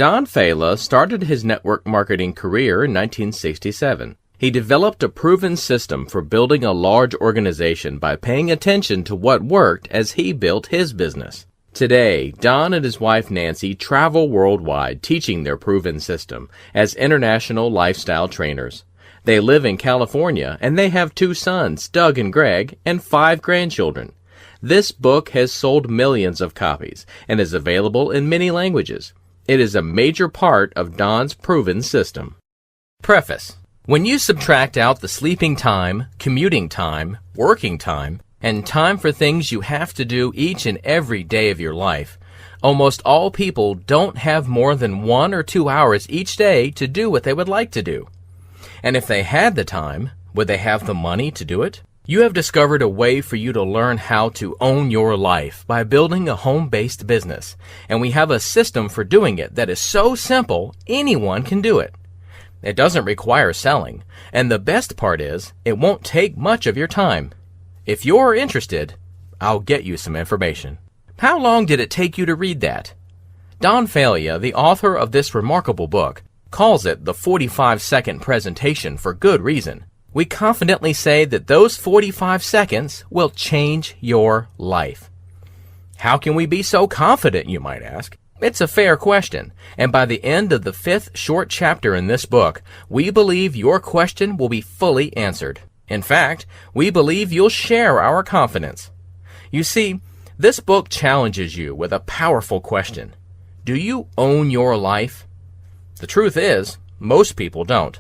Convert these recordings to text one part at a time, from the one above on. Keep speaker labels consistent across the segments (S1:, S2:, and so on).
S1: Don Failla started his network marketing career in 1967. He developed a proven system for building a large organization by paying attention to what worked as he built his business. Today, Don and his wife Nancy travel worldwide teaching their proven system as international lifestyle trainers. They live in California and they have 2 sons, Doug and Greg, and 5 grandchildren. This book has sold millions of copies and is available in many languages. It is a major part of Don's proven system. Preface. When you subtract out the sleeping time, commuting time, working time, and time for things you have to do each and every day of your life, almost all people don't have more than 1 or 2 hours each day to do what they would like to do. And if they had the time, would they have the money to do it? You have discovered a way for you to learn how to own your life by building a home-based business, and we have a system for doing it that is so simple anyone can do it. It doesn't require selling, and the best part is it won't take much of your time. If you're interested, I'll get you some information. How long did it take you to read that? Don Failla, the author of this remarkable book, calls it the 45-second presentation for good reason. We confidently say that those 45 seconds will change your life. How can we be so confident, you might ask? It's a fair question, and by the end of the 5th short chapter in this book, we believe your question will be fully answered. In fact, we believe you'll share our confidence. You see, this book challenges you with a powerful question. Do you own your life? The truth is, most people don't.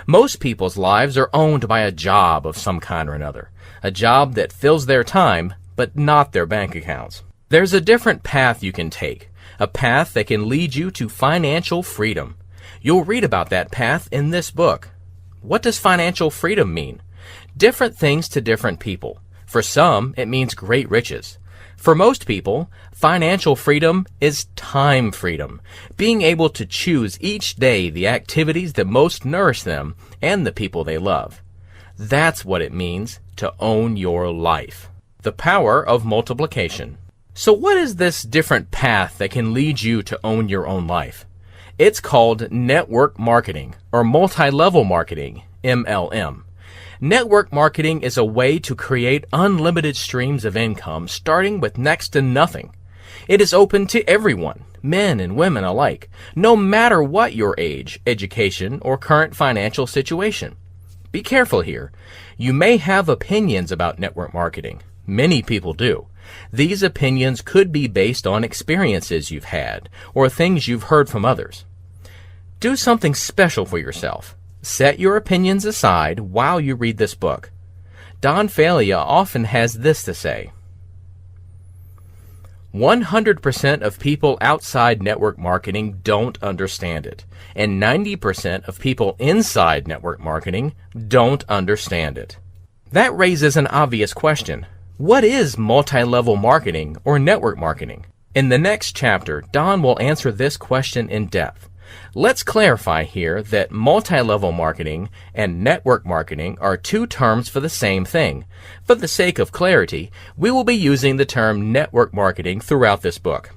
S1: Most people's lives are owned by a job of some kind or another, a job that fills their time, but not their bank accounts. There's a different path you can take, a path that can lead you to financial freedom. You'll read about that path in this book. What does financial freedom mean? Different things to different people. For some, it means great riches. For most people, financial freedom is time freedom, being able to choose each day the activities that most nourish them and the people they love. That's what it means to own your life. The power of multiplication. So what is this different path that can lead you to own your own life? It's called network marketing or multi-level marketing, MLM. Network marketing is a way to create unlimited streams of income starting with next to nothing. It is open to everyone, men and women alike, no matter what your age, education, or current financial situation. Be careful here. You may have opinions about network marketing. Many people do. These opinions could be based on experiences you've had or things you've heard from others. Do something special for yourself. Set your opinions aside while you read this book. Don Failla often has this to say. 100% of people outside network marketing don't understand it, and 90% of people inside network marketing don't understand it. That raises an obvious question. What is multi-level marketing or network marketing? In the next chapter, Don will answer this question in depth. Let's clarify here that multi-level marketing and network marketing are 2 terms for the same thing. For the sake of clarity, we will be using the term network marketing throughout this book.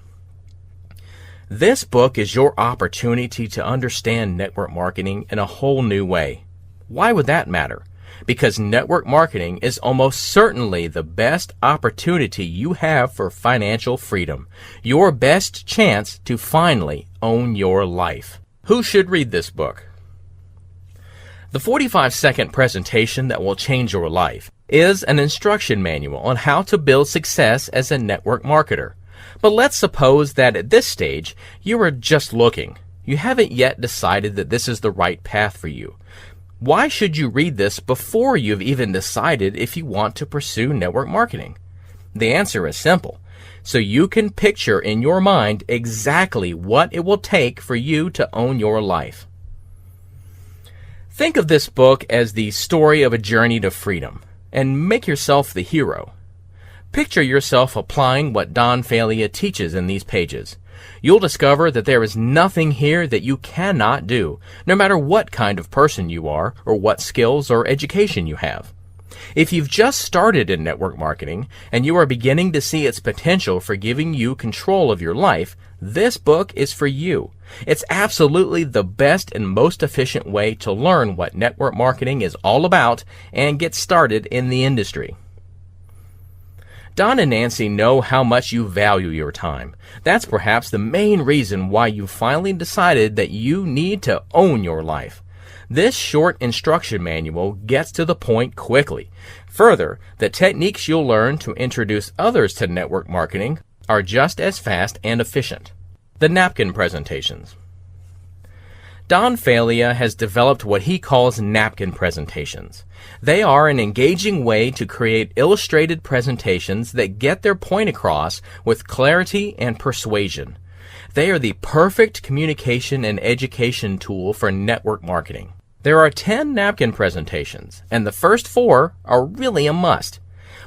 S1: This book is your opportunity to understand network marketing in a whole new way. Why would that matter? Because network marketing is almost certainly the best opportunity you have for financial freedom, your best chance to finally own your life. Who should read this book? The 45-second presentation that will change your life is an instruction manual on how to build success as a network marketer. But let's suppose that at this stage, you are just looking. You haven't yet decided that this is the right path for you. Why should you read this before you've even decided if you want to pursue network marketing? The answer is simple. So you can picture in your mind exactly what it will take for you to own your life. Think of this book as the story of a journey to freedom, and make yourself the hero. Picture yourself applying what Don Failla teaches in these pages. You'll discover that there is nothing here that you cannot do, no matter what kind of person you are or what skills or education you have. If you've just started in network marketing and you are beginning to see its potential for giving you control of your life, This book is for you. It's absolutely the best and most efficient way to learn what network marketing is all about and get started in the industry. Don and Nancy know how much you value your time. That's perhaps the main reason why you finally decided that you need to own your life. This short instruction manual gets to the point quickly. Further, the techniques you'll learn to introduce others to network marketing are just as fast and efficient. The napkin presentations. Don Failla has developed what he calls napkin presentations. They are an engaging way to create illustrated presentations that get their point across with clarity and persuasion. They are the perfect communication and education tool for network marketing. There are 10 napkin presentations, and the first 4 are really a must.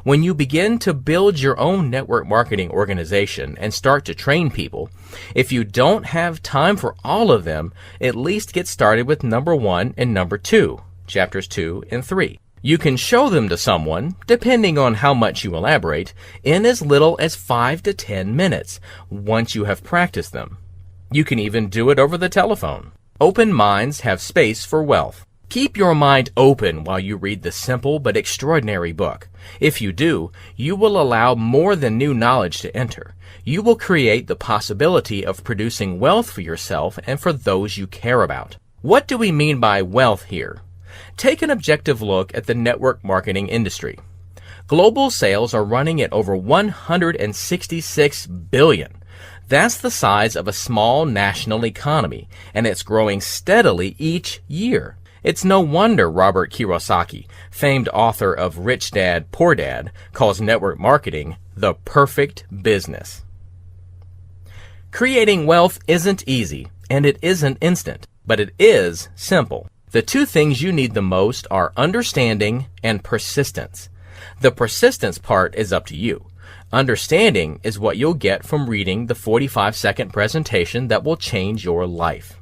S1: When you begin to build your own network marketing organization and start to train people, if you don't have time for all of them, at least get started with number 1 and number 2, chapters 2 and 3. You can show them to someone, depending on how much you elaborate, in as little as 5 to 10 minutes, once you have practiced them. You can even do it over the telephone. Open minds have space for wealth. Keep your mind open while you read the simple but extraordinary book. If you do, you will allow more than new knowledge to enter. You will create the possibility of producing wealth for yourself and for those you care about. What do we mean by wealth here? Take an objective look at the network marketing industry. Global sales are running at over $166 billion. That's the size of a small national economy, and it's growing steadily each year. It's no wonder Robert Kiyosaki, famed author of Rich Dad, Poor Dad, calls network marketing the perfect business. Creating wealth isn't easy, and it isn't instant, but it is simple. The 2 things you need the most are understanding and persistence. The persistence part is up to you. Understanding is what you'll get from reading the 45-second presentation that will change your life.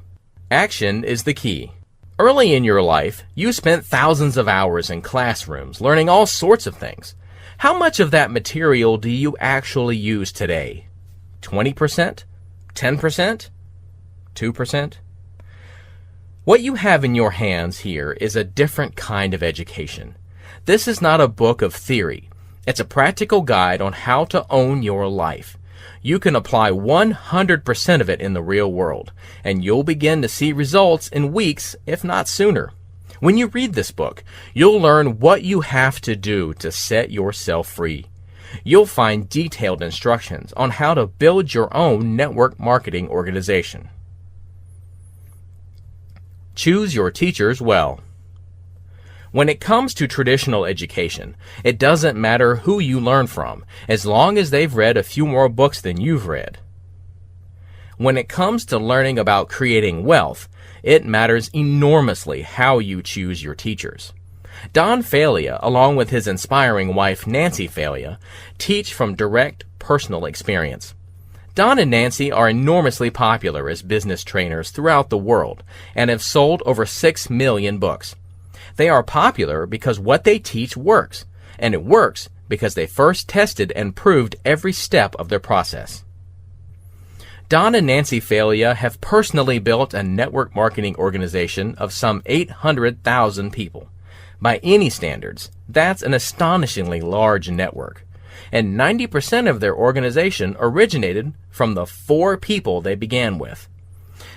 S1: Action is the key. Early in your life, you spent thousands of hours in classrooms learning all sorts of things. How much of that material do you actually use today? 20%? 10%? 2%? What you have in your hands here is a different kind of education. This is not a book of theory. It's a practical guide on how to own your life. You can apply 100% of it in the real world, and you'll begin to see results in weeks, if not sooner. When you read this book, you'll learn what you have to do to set yourself free. You'll find detailed instructions on how to build your own network marketing organization. Choose your teachers well. When it comes to traditional education, it doesn't matter who you learn from, as long as they've read a few more books than you've read. When it comes to learning about creating wealth, it matters enormously how you choose your teachers. Don Failla, along with his inspiring wife Nancy Failla, teach from direct personal experience. Don and Nancy are enormously popular as business trainers throughout the world and have sold over 6 million books. They are popular because what they teach works, and it works because they first tested and proved every step of their process. Don and Nancy Failla have personally built a network marketing organization of some 800,000 people. By any standards, that's an astonishingly large network. And 90% of their organization originated from the 4 people they began with.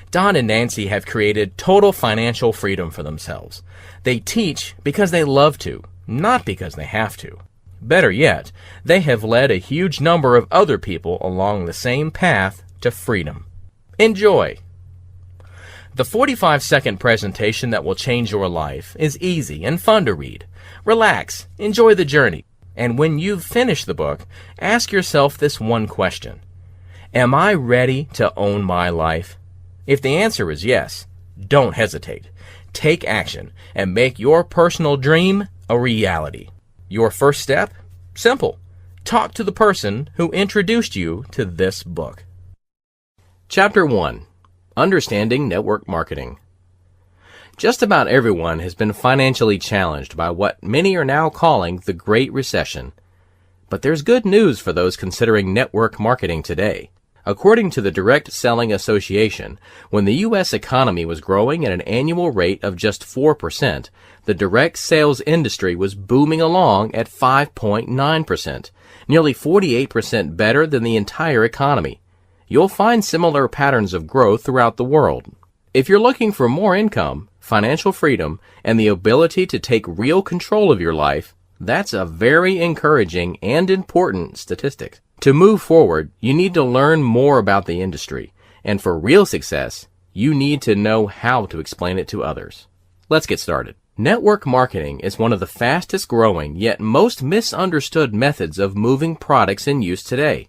S1: Don and Nancy have created total financial freedom for themselves. They teach because they love to, not because they have to. Better yet, they have led a huge number of other people along the same path to freedom. Enjoy! The 45-second presentation that will change your life is easy and fun to read. Relax, enjoy the journey, and when you've finished the book, ask yourself this one question. Am I ready to own my life? If the answer is yes, don't hesitate. Take action and make your personal dream a reality. Your first step? Simple. Talk to the person who introduced you to this book. Chapter 1. Understanding Network Marketing. Just about everyone has been financially challenged by what many are now calling the Great Recession. But there's good news for those considering network marketing today. According to the Direct Selling Association, when the U.S. economy was growing at an annual rate of just 4%, the direct sales industry was booming along at 5.9%, nearly 48% better than the entire economy. You'll find similar patterns of growth throughout the world. If you're looking for more income, financial freedom, and the ability to take real control of your life, that's a very encouraging and important statistic. To move forward, you need to learn more about the industry, and for real success, you need to know how to explain it to others. Let's get started. Network marketing is one of the fastest growing yet most misunderstood methods of moving products in use today.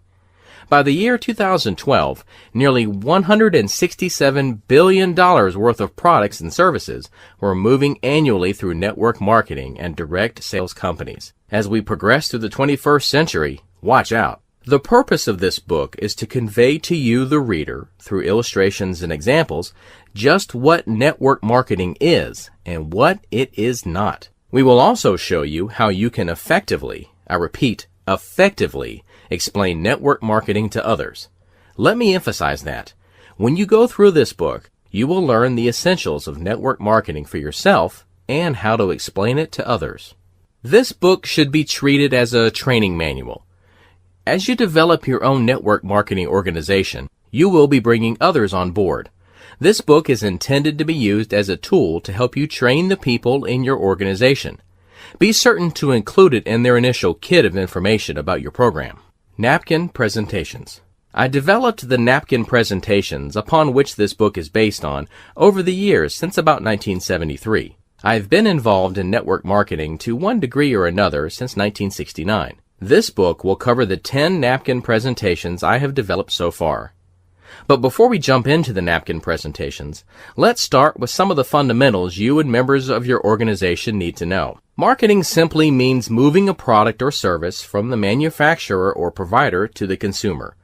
S1: By the year 2012, nearly $167 billion worth of products and services were moving annually through network marketing and direct sales companies. As we progress through the 21st century, watch out. The purpose of this book is to convey to you, the reader, through illustrations and examples, just what network marketing is and what it is not. We will also show you how you can effectively, I repeat, effectively, explain network marketing to others. Let me emphasize that. When you go through this book, you will learn the essentials of network marketing for yourself and how to explain it to others. This book should be treated as a training manual. As you develop your own network marketing organization, you will be bringing others on board. This book is intended to be used as a tool to help you train the people in your organization. Be certain to include it in their initial kit of information about your program. Napkin presentations. I developed the napkin presentations upon which this book is based on over the years since about 1973. I've been involved in network marketing to one degree or another since 1969. This book will cover the 10 napkin presentations I have developed so far. But before we jump into the napkin presentations, let's start with some of the fundamentals you and members of your organization need to know. Marketing simply means moving a product or service from the manufacturer or provider to the consumer.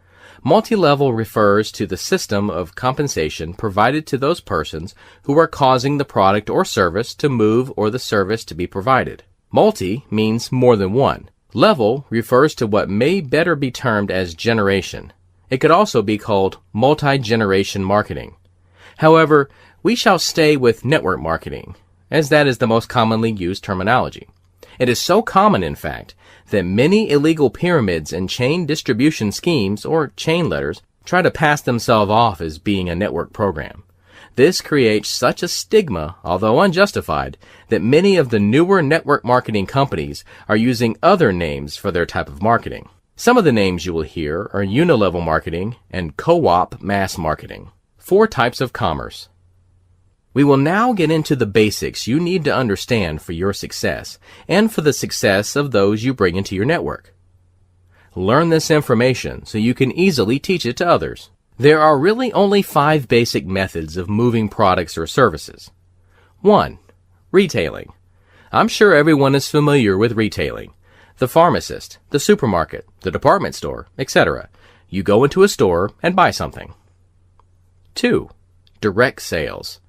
S1: Multi-level refers to the system of compensation provided to those persons who are causing the product or service to move or the service to be provided. Multi means more than one. Level refers to what may better be termed as generation. It could also be called multi-generation marketing. However, we shall stay with network marketing, as that is the most commonly used terminology. It is so common, in fact, that many illegal pyramids and chain distribution schemes, or chain letters, try to pass themselves off as being a network program. This creates such a stigma, although unjustified, that many of the newer network marketing companies are using other names for their type of marketing. Some of the names you will hear are unilevel marketing and co-op mass marketing. 4 types of commerce. We will now get into the basics you need to understand for your success and for the success of those you bring into your network. Learn this information so you can easily teach it to others. There are really only 5 basic methods of moving products or services. 1. Retailing. I'm sure everyone is familiar with retailing. The pharmacist, the supermarket, the department store, etc. You go into a store and buy something. 2. Direct sales.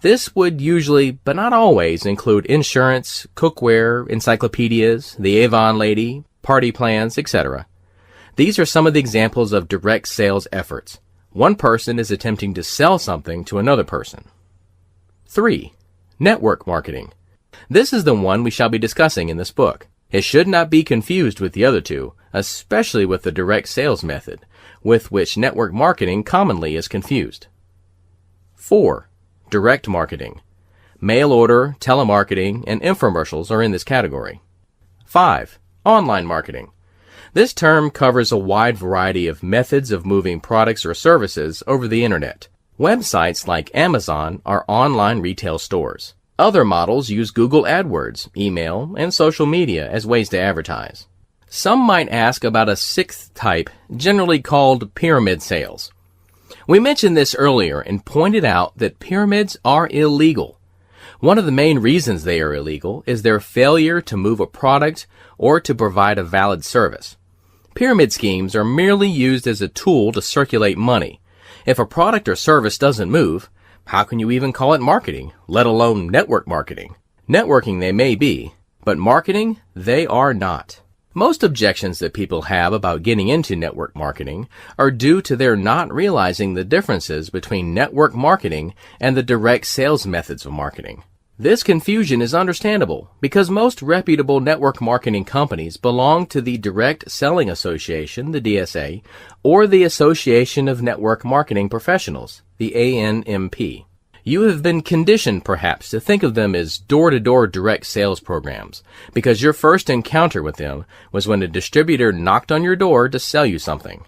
S1: This would usually, but not always, include insurance, cookware, encyclopedias, the Avon lady, party plans, etc. These are some of the examples of direct sales efforts. One person is attempting to sell something to another person. 3. Network marketing. This is the one we shall be discussing in this book. It should not be confused with the other two, especially with the direct sales method, with which network marketing commonly is confused. 4. Direct marketing. Mail order, telemarketing, and infomercials are in this category. 5. Online marketing. This term covers a wide variety of methods of moving products or services over the internet. Websites like Amazon are online retail stores. Other models use Google AdWords, email, and social media as ways to advertise. Some might ask about a 6th type, generally called pyramid sales. We mentioned this earlier and pointed out that pyramids are illegal. One of the main reasons they are illegal is their failure to move a product or to provide a valid service. Pyramid schemes are merely used as a tool to circulate money. If a product or service doesn't move, how can you even call it marketing, let alone network marketing? Networking they may be, but marketing they are not. Most objections that people have about getting into network marketing are due to their not realizing the differences between network marketing and the direct sales methods of marketing. This confusion is understandable because most reputable network marketing companies belong to the Direct Selling Association, the DSA, or the Association of Network Marketing Professionals, the ANMP. You have been conditioned, perhaps, to think of them as door-to-door direct sales programs because your first encounter with them was when a distributor knocked on your door to sell you something.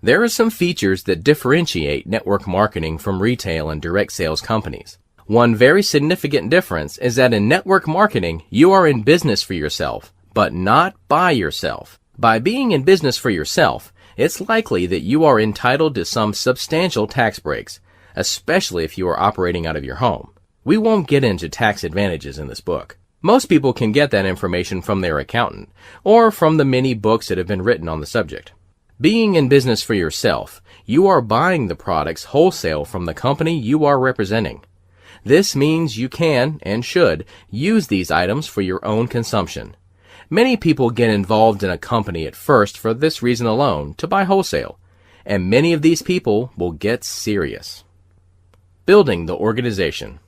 S1: There are some features that differentiate network marketing from retail and direct sales companies. One very significant difference is that in network marketing, you are in business for yourself, but not by yourself. By being in business for yourself, it's likely that you are entitled to some substantial tax breaks, especially if you are operating out of your home. We won't get into tax advantages in this book. Most people can get that information from their accountant or from the many books that have been written on the subject. Being in business for yourself, you are buying the products wholesale from the company you are representing. This means you can and should use these items for your own consumption. Many people get involved in a company at first for this reason alone, to buy wholesale, and many of these people will get serious. Building the organization.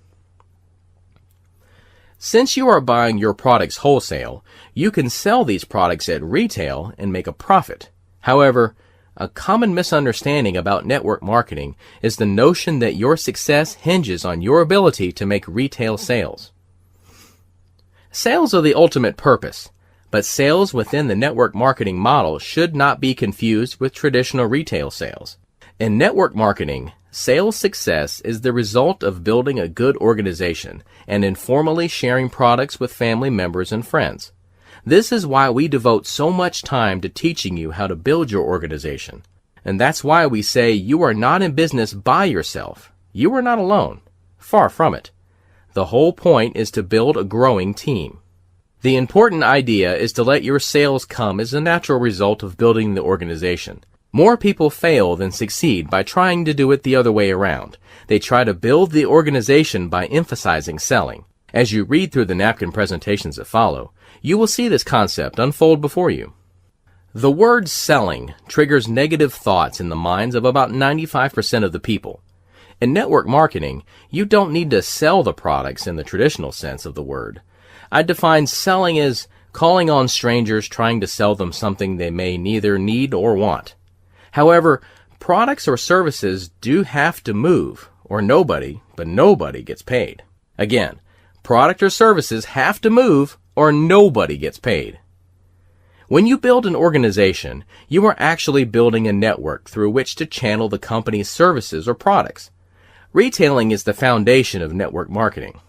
S1: Since you are buying your products wholesale, you can sell these products at retail and make a profit. However, a common misunderstanding about network marketing is the notion that your success hinges on your ability to make retail sales. Sales are the ultimate purpose, but sales within the network marketing model should not be confused with traditional retail sales. In network marketing, sales success is the result of building a good organization and informally sharing products with family members and friends. This is why we devote so much time to teaching you how to build your organization. And that's why we say you are not in business by yourself. You are not alone. Far from it. The whole point is to build a growing team. The important idea is to let your sales come as a natural result of building the organization. More people fail than succeed by trying to do it the other way around. They try to build the organization by emphasizing selling. As you read through the napkin presentations that follow, you will see this concept unfold before you. The word selling triggers negative thoughts in the minds of about 95% of the people. In network marketing, you don't need to sell the products in the traditional sense of the word. I define selling as calling on strangers trying to sell them something they may neither need or want. However, products or services do have to move, or nobody gets paid. Again, product or services have to move, or nobody gets paid. When you build an organization, you are actually building a network through which to channel the company's services or products. Retailing is the foundation of network marketing.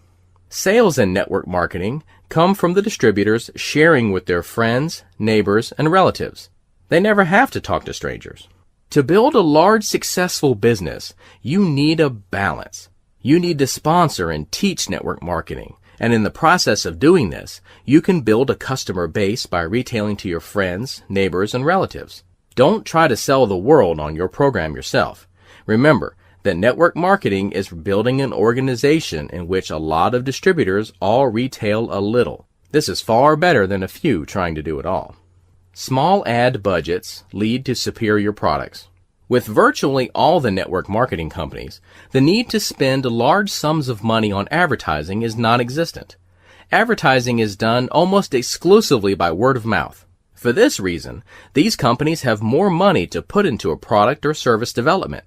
S1: Sales in network marketing come from the distributors sharing with their friends, neighbors, and relatives. They never have to talk to strangers. To build a large, successful business, you need a balance. You need to sponsor and teach network marketing. And in the process of doing this, you can build a customer base by retailing to your friends, neighbors, and relatives. Don't try to sell the world on your program yourself. Remember that network marketing is building an organization in which a lot of distributors all retail a little. This is far better than a few trying to do it all. Small ad budgets lead to superior products. With virtually all the network marketing companies, the need to spend large sums of money on advertising is non-existent. Advertising is done almost exclusively by word of mouth. For this reason, these companies have more money to put into a product or service development.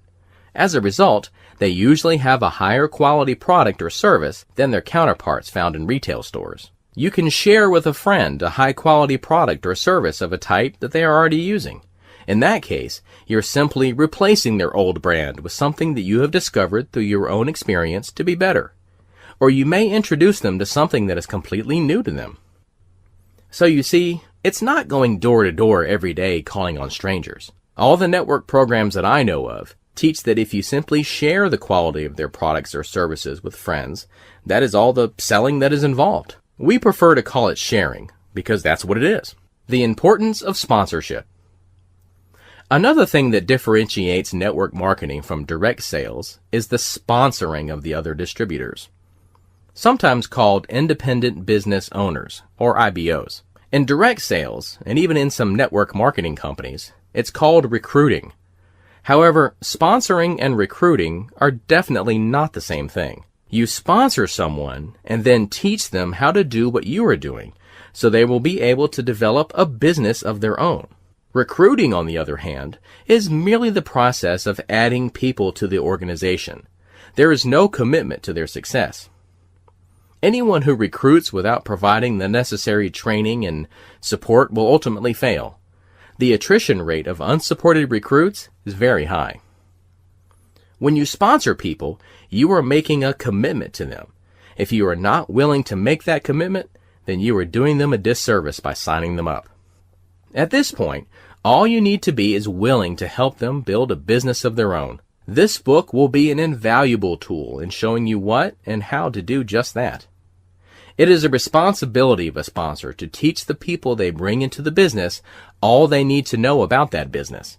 S1: As a result, they usually have a higher quality product or service than their counterparts found in retail stores. You can share with a friend a high quality product or service of a type that they are already using. In that case, you're simply replacing their old brand with something that you have discovered through your own experience to be better. Or you may introduce them to something that is completely new to them. So you see, it's not going door to door every day calling on strangers. All the network programs that I know of teach that if you simply share the quality of their products or services with friends, that is all the selling that is involved. We prefer to call it sharing because that's what it is. The importance of sponsorship. Another thing that differentiates network marketing from direct sales is the sponsoring of the other distributors, sometimes called independent business owners, or IBOs. In direct sales, and even in some network marketing companies, it's called recruiting. However, sponsoring and recruiting are definitely not the same thing. You sponsor someone and then teach them how to do what you are doing, so they will be able to develop a business of their own. Recruiting, on the other hand, is merely the process of adding people to the organization. There is no commitment to their success. Anyone who recruits without providing the necessary training and support will ultimately fail. The attrition rate of unsupported recruits is very high. When you sponsor people, you are making a commitment to them. If you are not willing to make that commitment, then you are doing them a disservice by signing them up. At this point, all you need to be is willing to help them build a business of their own. This book will be an invaluable tool in showing you what and how to do just that. It is a responsibility of a sponsor to teach the people they bring into the business all they need to know about that business.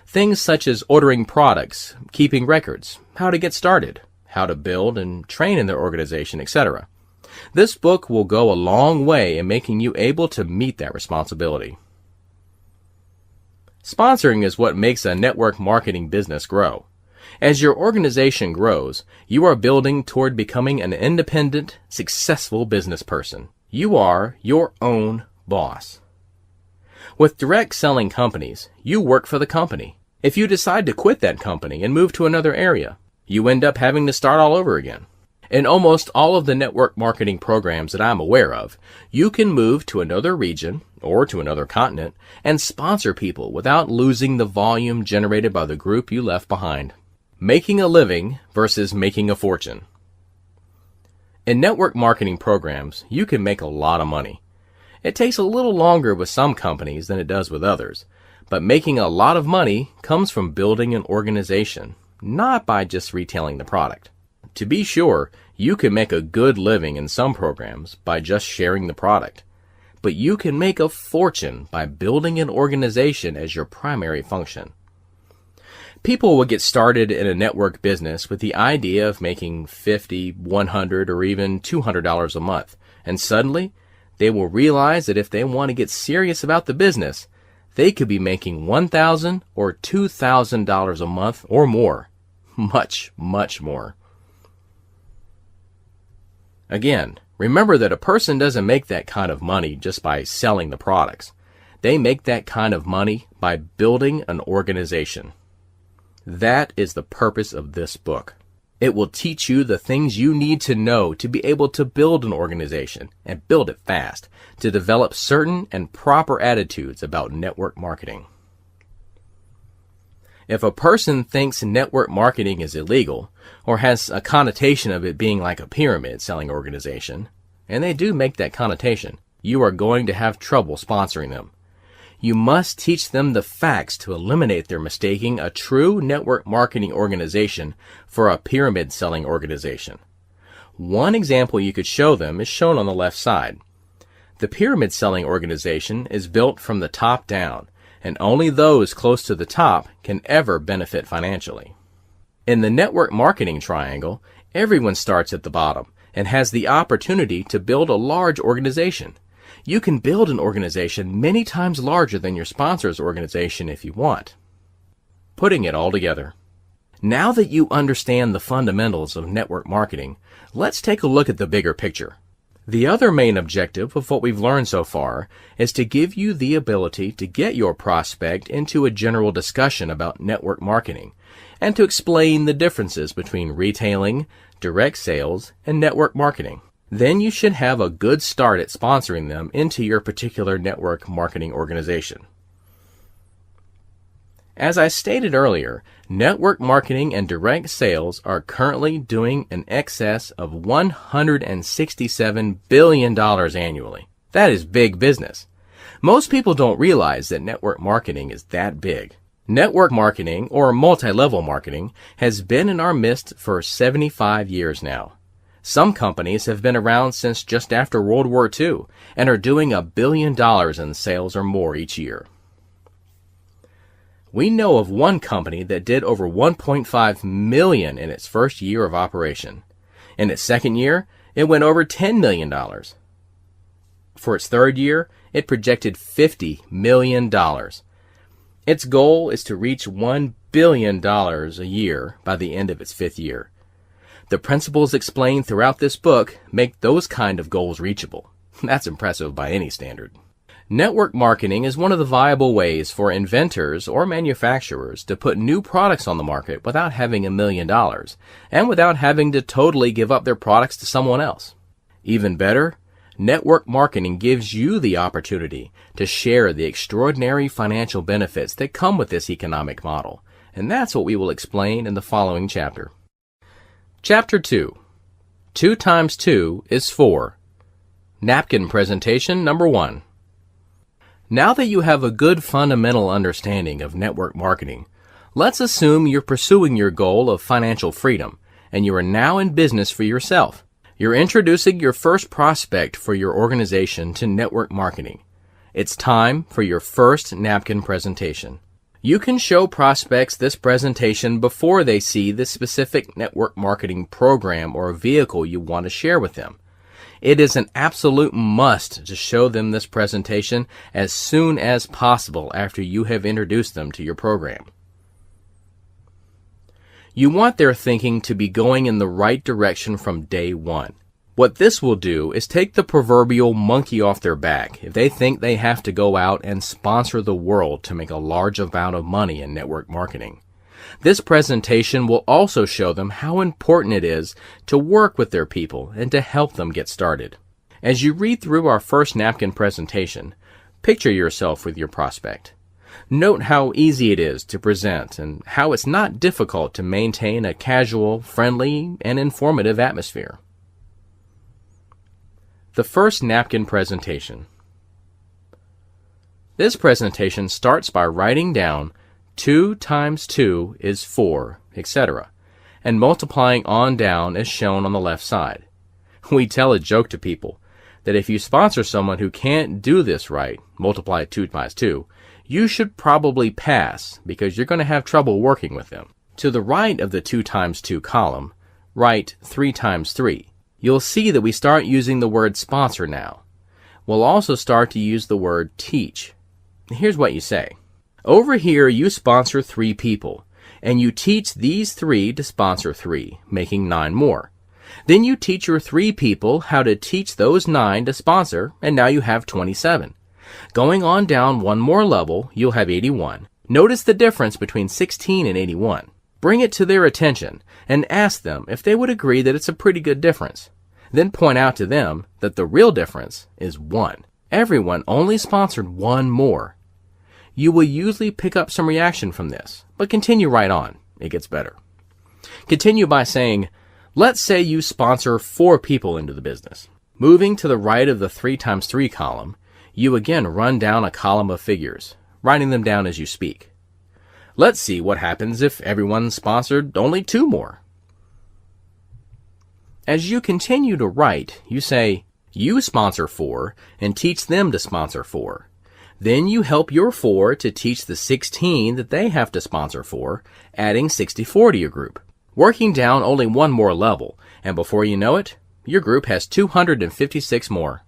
S1: Things such as ordering products, keeping records, how to get started, how to build and train in their organization, etc. This book will go a long way in making you able to meet that responsibility. Sponsoring is what makes a network marketing business grow. As your organization grows, you are building toward becoming an independent, successful business person. You are your own boss. With direct selling companies, you work for the company. If you decide to quit that company and move to another area, you end up having to start all over again. In almost all of the network marketing programs that I'm aware of, you can move to another region or to another continent and sponsor people without losing the volume generated by the group you left behind. Making a living versus making a fortune. In network marketing programs, you can make a lot of money. It takes a little longer with some companies than it does with others, but making a lot of money comes from building an organization, not by just retailing the product. To be sure, you can make a good living in some programs by just sharing the product, but you can make a fortune by building an organization as your primary function. People will get started in a network business with the idea of making $50, $100, or even $200 a month, and suddenly they will realize that if they want to get serious about the business, they could be making $1,000 or $2,000 a month or more. Much, much more. Again, remember that a person doesn't make that kind of money just by selling the products. They make that kind of money by building an organization. That is the purpose of this book. It will teach you the things you need to know to be able to build an organization and build it fast, to develop certain and proper attitudes about network marketing. If a person thinks network marketing is illegal or has a connotation of it being like a pyramid selling organization, and they do make that connotation, you are going to have trouble sponsoring them. You must teach them the facts to eliminate their mistaking a true network marketing organization for a pyramid selling organization. One example you could show them is shown on the left side. The pyramid selling organization is built from the top down, and only those close to the top can ever benefit financially. In the network marketing triangle, everyone starts at the bottom and has the opportunity to build a large organization. You can build an organization many times larger than your sponsor's organization if you want. Putting it all together. Now that you understand the fundamentals of network marketing, let's take a look at the bigger picture. The other main objective of what we've learned so far is to give you the ability to get your prospect into a general discussion about network marketing and to explain the differences between retailing, direct sales, and network marketing. Then you should have a good start at sponsoring them into your particular network marketing organization. As I stated earlier, network marketing and direct sales are currently doing in excess of $167 billion annually. That is big business. Most people don't realize that network marketing is that big. Network marketing, or multi-level marketing, has been in our midst for 75 years now. Some companies have been around since just after World War II and are doing $1 billion in sales or more each year. We know of one company that did over $1.5 million in its first year of operation. In its second year, it went over $10 million. For its third year, it projected $50 million. Its goal is to reach $1 billion a year by the end of its fifth year. The principles explained throughout this book make those kind of goals reachable. That's impressive by any standard. Network marketing is one of the viable ways for inventors or manufacturers to put new products on the market without having $1 million and without having to totally give up their products to someone else. Even better, network marketing gives you the opportunity to share the extraordinary financial benefits that come with this economic model, and that's what we will explain in the following chapter. Chapter 2. 2 times 2 is 4. Napkin presentation number 1. Now that you have a good fundamental understanding of network marketing, let's assume you're pursuing your goal of financial freedom, and you are now in business for yourself. You're introducing your first prospect for your organization to network marketing. It's time for your first napkin presentation. You can show prospects this presentation before they see the specific network marketing program or vehicle you want to share with them. It is an absolute must to show them this presentation as soon as possible after you have introduced them to your program. You want their thinking to be going in the right direction from day one. What this will do is take the proverbial monkey off their back if they think they have to go out and sponsor the world to make a large amount of money in network marketing. This presentation will also show them how important it is to work with their people and to help them get started. As you read through our first napkin presentation, picture yourself with your prospect. Note how easy it is to present and how it's not difficult to maintain a casual, friendly, and informative atmosphere. The first napkin presentation. This presentation starts by writing down 2 times 2 is 4, etc., and multiplying on down as shown on the left side. We tell a joke to people that if you sponsor someone who can't do this right, multiply 2 times 2, you should probably pass because you're going to have trouble working with them. To the right of the 2 times 2 column, write 3 times 3. You'll see that we start using the word sponsor now. We'll also start to use the word teach. Here's what you say. Over here, you sponsor 3 people, and you teach these 3 to sponsor 3, making 9 more. Then you teach your 3 people how to teach those 9 to sponsor, and now you have 27. Going on down one more level, you'll have 81. Notice the difference between 16 and 81. Bring it to their attention, and ask them if they would agree that it's a pretty good difference. Then point out to them that the real difference is 1. Everyone only sponsored 1 more. You will usually pick up some reaction from this, but continue right on. It gets better. Continue by saying, let's say you sponsor 4 people into the business. Moving to the right of the 3 times 3 column, you again run down a column of figures, writing them down as you speak. Let's see what happens if everyone sponsored only 2 more. As you continue to write, you say, you sponsor 4 and teach them to sponsor 4. Then you help your 4 to teach the 16 that they have to sponsor 4, adding 64 to your group. Working down only one more level, and before you know it, your group has 256 more.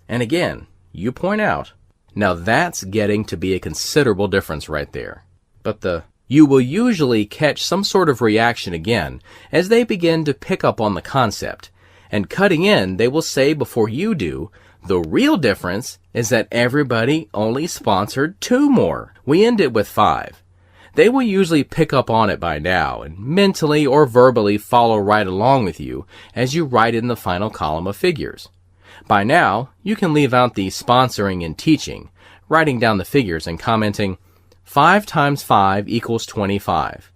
S1: And again, you point out, now that's getting to be a considerable difference right there. But you will usually catch some sort of reaction again as they begin to pick up on the concept, and cutting in, they will say before you do, the real difference is that everybody only sponsored 2 more. We end it with 5. They will usually pick up on it by now and mentally or verbally follow right along with you as you write in the final column of figures. By now, you can leave out the sponsoring and teaching, writing down the figures and commenting, 5 times 5 equals 25.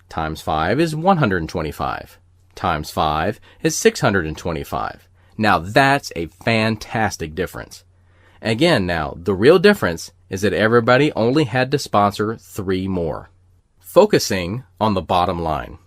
S1: Times 5 is 125. Times 5 is 625. Now that's a fantastic difference. Again now, the real difference is that everybody only had to sponsor 3 more. Focusing on the bottom line.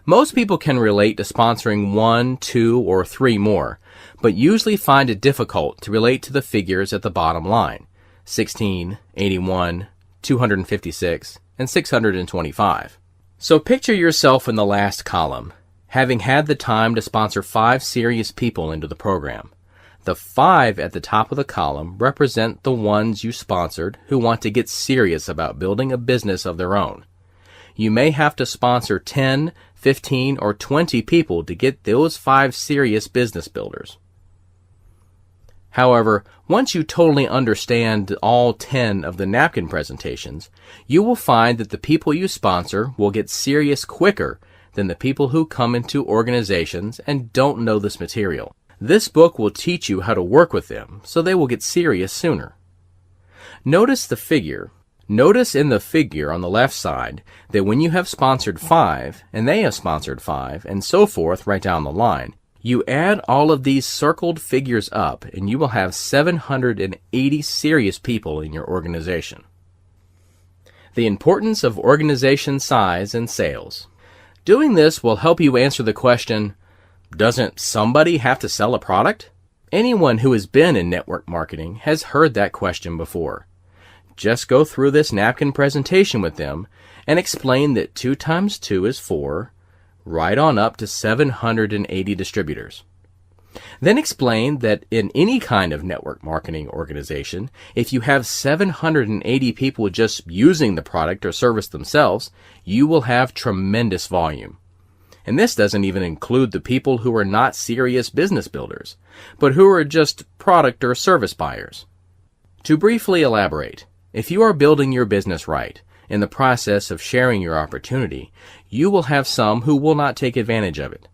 S1: Most people can relate to sponsoring 1, 2, or 3 more, but usually find it difficult to relate to the figures at the bottom line, 16, 81, 256, and 625. So picture yourself in the last column, having had the time to sponsor 5 serious people into the program. The 5 at the top of the column represent the ones you sponsored who want to get serious about building a business of their own. You may have to sponsor 10, 15, or 20 people to get those 5 serious business builders. However, once you totally understand all 10 of the napkin presentations, you will find that the people you sponsor will get serious quicker than the people who come into organizations and don't know this material. This book will teach you how to work with them so they will get serious sooner. Notice in the figure on the left side that when you have sponsored 5 and they have sponsored 5 and so forth right down the line, you add all of these circled figures up and you will have 780 serious people in your organization. The importance of organization size and sales. Doing this will help you answer the question, doesn't somebody have to sell a product? Anyone who has been in network marketing has heard that question before. Just go through this napkin presentation with them and explain that 2 times 2 is 4, right on up to 780 distributors. Then explain that in any kind of network marketing organization, if you have 780 people just using the product or service themselves, you will have tremendous volume. And this doesn't even include the people who are not serious business builders, but who are just product or service buyers. To briefly elaborate, if you are building your business right, in the process of sharing your opportunity, you will have some who will not take advantage of it.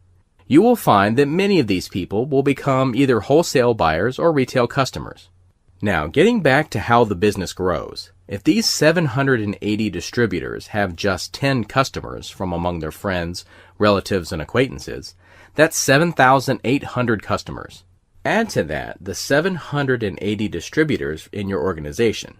S1: You will find that many of these people will become either wholesale buyers or retail customers. Now, getting back to how the business grows, if these 780 distributors have just 10 customers from among their friends, relatives, and acquaintances, that's 7,800 customers. Add to that the 780 distributors in your organization.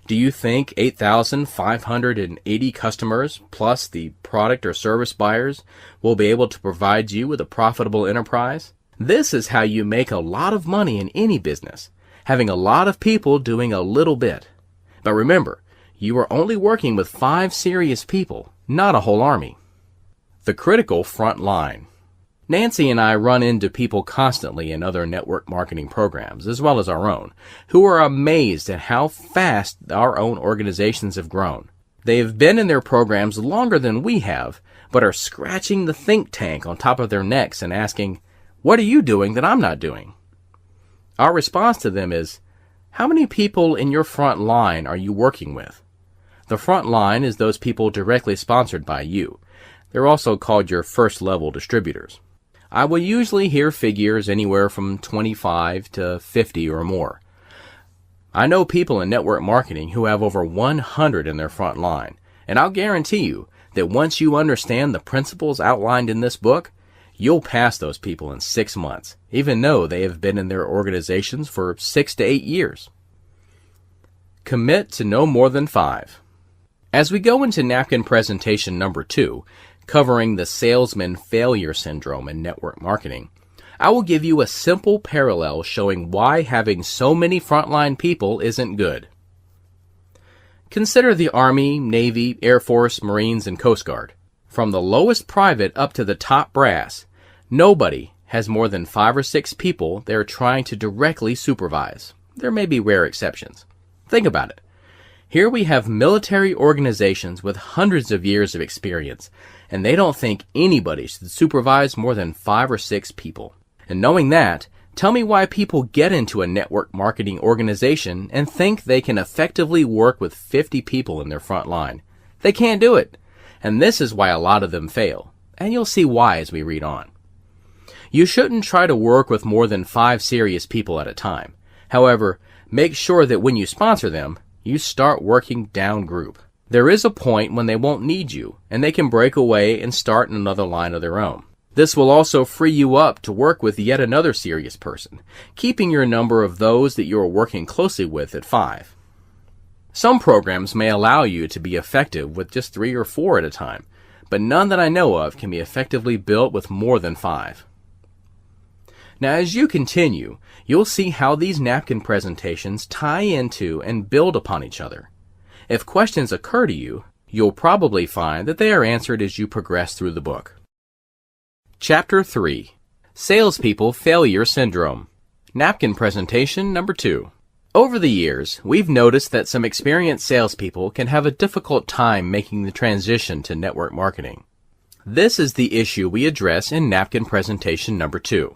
S1: Do you think 8,580 customers plus the product or service buyers will be able to provide you with a profitable enterprise? This is how you make a lot of money in any business, having a lot of people doing a little bit. But remember, you are only working with 5 serious people, not a whole army. The critical front line. Nancy and I run into people constantly in other network marketing programs, as well as our own, who are amazed at how fast our own organizations have grown. They have been in their programs longer than we have, but are scratching the think tank on top of their necks and asking, "What are you doing that I'm not doing?" Our response to them is, how many people in your front line are you working with? The front line is those people directly sponsored by you. They're also called your first-level distributors. I will usually hear figures anywhere from 25 to 50 or more. I know people in network marketing who have over 100 in their front line, and I'll guarantee you that once you understand the principles outlined in this book, you'll pass those people in 6 months, even though they have been in their organizations for 6 to 8 years. Commit to no more than 5. As we go into napkin presentation number 2, covering the salesman failure syndrome in network marketing, I will give you a simple parallel showing why having so many frontline people isn't good. Consider the Army, Navy, Air Force, Marines, and Coast Guard. From the lowest private up to the top brass, nobody has more than 5 or 6 people they're trying to directly supervise. There may be rare exceptions. Think about it. Here we have military organizations with hundreds of years of experience, and they don't think anybody should supervise more than 5 or 6 people. And knowing that, tell me why people get into a network marketing organization and think they can effectively work with 50 people in their front line. They can't do it. And this is why a lot of them fail. And you'll see why as we read on. You shouldn't try to work with more than 5 serious people at a time. However, make sure that when you sponsor them, you start working down group. There is a point when they won't need you, and they can break away and start in another line of their own. This will also free you up to work with yet another serious person, keeping your number of those that you are working closely with at 5. Some programs may allow you to be effective with just 3 or 4 at a time, but none that I know of can be effectively built with more than 5. Now, as you continue, you'll see how these napkin presentations tie into and build upon each other. If questions occur to you, you'll probably find that they are answered as you progress through the book. Chapter 3. Salespeople Failure Syndrome. Napkin presentation number 2. Over the years, we've noticed that some experienced salespeople can have a difficult time making the transition to network marketing. This is the issue we address in napkin presentation number 2.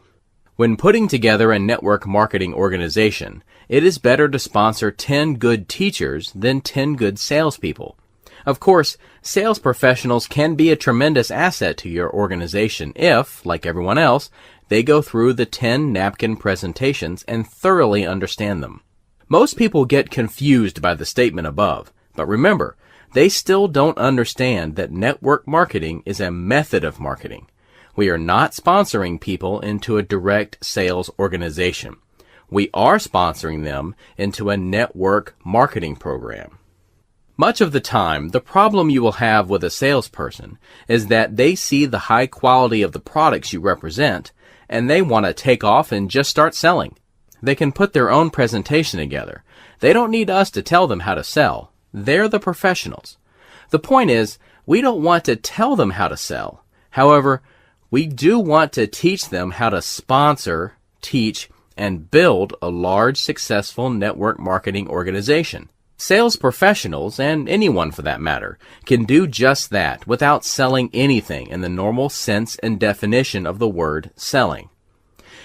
S1: When putting together a network marketing organization, it is better to sponsor 10 good teachers than 10 good salespeople. Of course, sales professionals can be a tremendous asset to your organization if, like everyone else, they go through the 10 napkin presentations and thoroughly understand them. Most people get confused by the statement above, but remember, they still don't understand that network marketing is a method of marketing. We are not sponsoring people into a direct sales organization. We are sponsoring them into a network marketing program. Much of the time, the problem you will have with a salesperson is that they see the high quality of the products you represent, and they want to take off and just start selling. They can put their own presentation together. They don't need us to tell them how to sell. They're the professionals. The point is, we don't want to tell them how to sell. However, we do want to teach them how to sponsor, teach, and build a large, successful network marketing organization. Sales professionals, and anyone for that matter, can do just that without selling anything in the normal sense and definition of the word selling.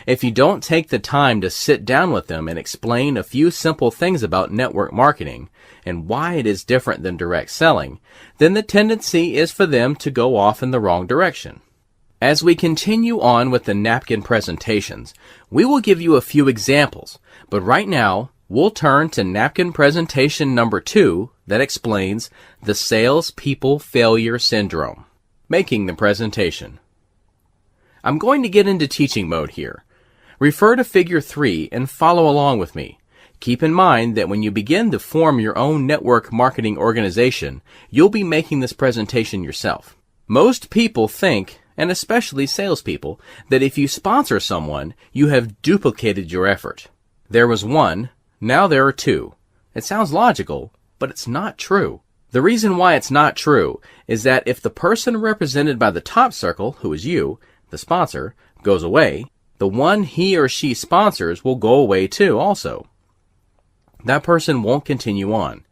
S1: If you don't take the time to sit down with them and explain a few simple things about network marketing and why it is different than direct selling, then the tendency is for them to go off in the wrong direction. As we continue on with the napkin presentations, we will give you a few examples, but right now, we'll turn to napkin presentation number 2 that explains the salespeople failure syndrome. Making the presentation. I'm going to get into teaching mode here. Refer to figure 3 and follow along with me. Keep in mind that when you begin to form your own network marketing organization, you'll be making this presentation yourself. Most people think, and especially salespeople, that if you sponsor someone, you have duplicated your effort. There was one, now there are 2. It sounds logical, but it's not true. The reason why it's not true is that if the person represented by the top circle, who is you, the sponsor, goes away, the one he or she sponsors will go away too also. That person won't continue on.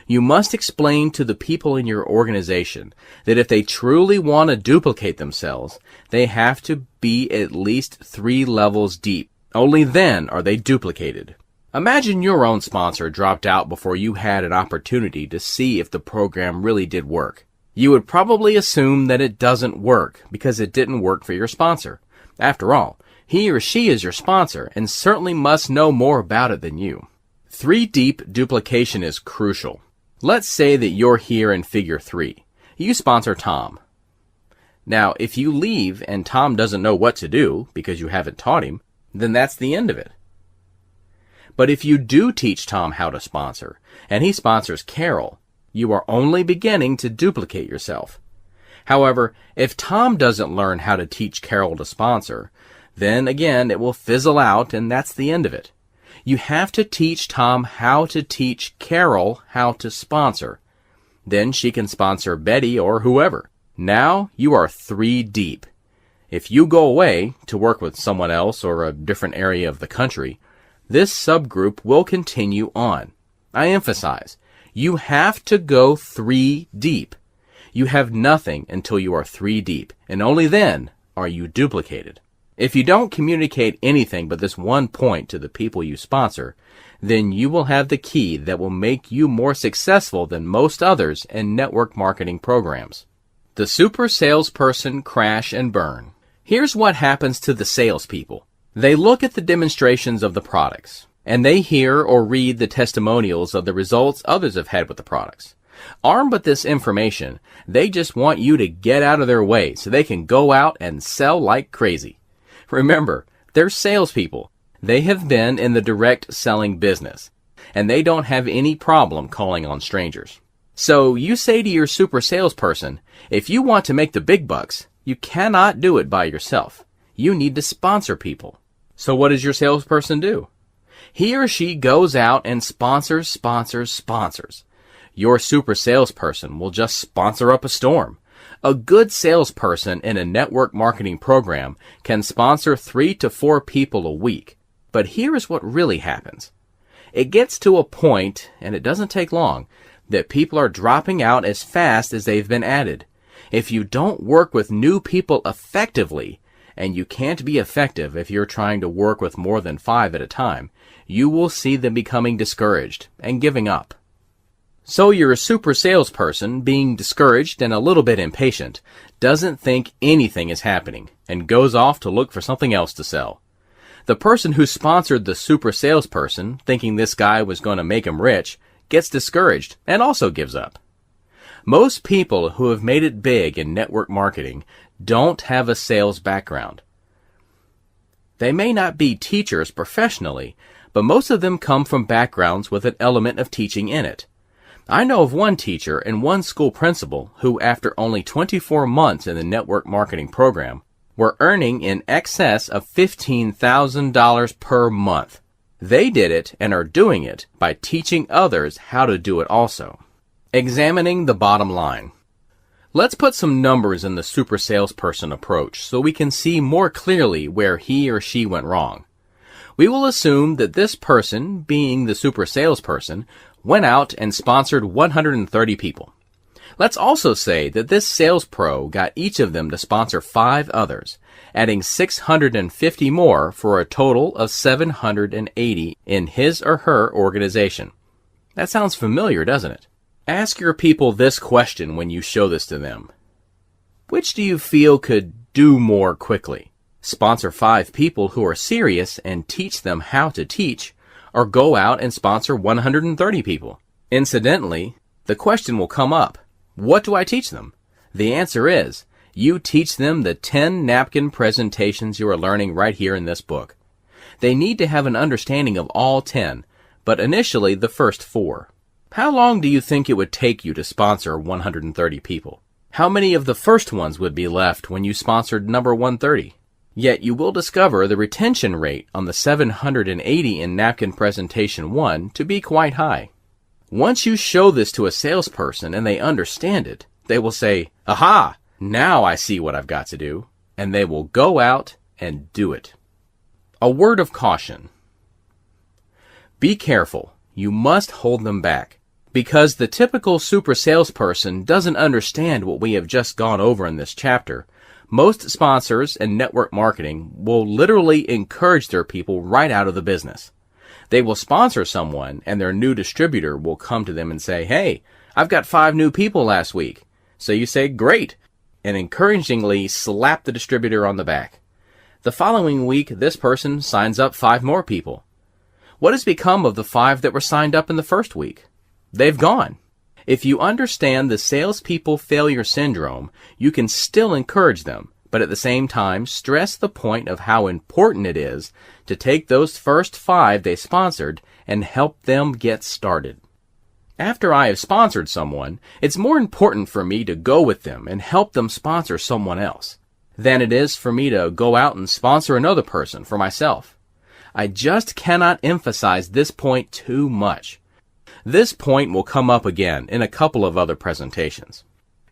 S1: You must explain to the people in your organization that if they truly want to duplicate themselves, they have to be at least 3 levels deep. Only then are they duplicated. Imagine your own sponsor dropped out before you had an opportunity to see if the program really did work. You would probably assume that it doesn't work because it didn't work for your sponsor. After all, he or she is your sponsor and certainly must know more about it than you. 3 deep duplication is crucial. Let's say that you're here in figure 3. You sponsor Tom. Now, if you leave and Tom doesn't know what to do because you haven't taught him, then that's the end of it. But if you do teach Tom how to sponsor, and he sponsors Carol, you are only beginning to duplicate yourself. However, if Tom doesn't learn how to teach Carol to sponsor, then again it will fizzle out and that's the end of it. You have to teach Tom how to teach Carol how to sponsor. Then she can sponsor Betty or whoever. Now you are 3 deep. If you go away to work with someone else or a different area of the country, this subgroup will continue on. I emphasize, you have to go 3 deep. You have nothing until you are 3 deep, and only then are you duplicated. If you don't communicate anything but this one point to the people you sponsor, then you will have the key that will make you more successful than most others in network marketing programs. The super salesperson crash and burn. Here's what happens to the salespeople. They look at the demonstrations of the products, and they hear or read the testimonials of the results others have had with the products. Armed with this information, they just want you to get out of their way so they can go out and sell like crazy. Remember, they're salespeople. They have been in the direct selling business, and they don't have any problem calling on strangers. So you say to your super salesperson, if you want to make the big bucks, you cannot do it by yourself. You need to sponsor people. So what does your salesperson do? He or she goes out and sponsors. Your super salesperson will just sponsor up a storm. A good salesperson in a network marketing program can sponsor 3 to 4 people a week. But here is what really happens. It gets to a point, and it doesn't take long, that people are dropping out as fast as they've been added. If you don't work with new people effectively, and you can't be effective if you're trying to work with more than 5 at a time, you will see them becoming discouraged and giving up. So your super salesperson, being discouraged and a little bit impatient, doesn't think anything is happening and goes off to look for something else to sell. The person who sponsored the super salesperson, thinking this guy was going to make him rich, gets discouraged and also gives up. Most people who have made it big in network marketing don't have a sales background. They may not be teachers professionally, but most of them come from backgrounds with an element of teaching in it. I know of one teacher and one school principal who, after only 24 months in the network marketing program, were earning in excess of $15,000 per month. They did it and are doing it by teaching others how to do it also. Examining the bottom line. Let's put some numbers in the super salesperson approach so we can see more clearly where he or she went wrong. We will assume that this person, being the super salesperson, went out and sponsored 130 people. Let's also say that this sales pro got each of them to sponsor 5 others, adding 650 more for a total of 780 in his or her organization. That sounds familiar, doesn't it? Ask your people this question when you show this to them. Which do you feel could do more quickly? Sponsor 5 people who are serious and teach them how to teach, or go out and sponsor 130 people? Incidentally, the question will come up, what do I teach them? The answer is, you teach them the 10 napkin presentations you are learning right here in this book. They need to have an understanding of all 10, but initially the first 4. How long do you think it would take you to sponsor 130 people? How many of the first ones would be left when you sponsored number 130? Yet you will discover the retention rate on the 780 in napkin presentation 1 to be quite high. Once you show this to a salesperson and they understand it, they will say, "Aha! Now I see what I've got to do," and they will go out and do it. A word of caution. Be careful. You must hold them back, because the typical super salesperson doesn't understand what we have just gone over in this chapter. Most sponsors and network marketing will literally encourage their people right out of the business. They will sponsor someone and their new distributor will come to them and say, "Hey, I've got 5 new people last week." So you say, "Great," and encouragingly slap the distributor on the back. The following week, this person signs up 5 more people. What has become of the 5 that were signed up in the first week? They've gone. If you understand the salespeople failure syndrome, you can still encourage them, but at the same time stress the point of how important it is to take those first 5 they sponsored and help them get started. After I have sponsored someone, it's more important for me to go with them and help them sponsor someone else than it is for me to go out and sponsor another person for myself. I just cannot emphasize this point too much. This point will come up again in a couple of other presentations.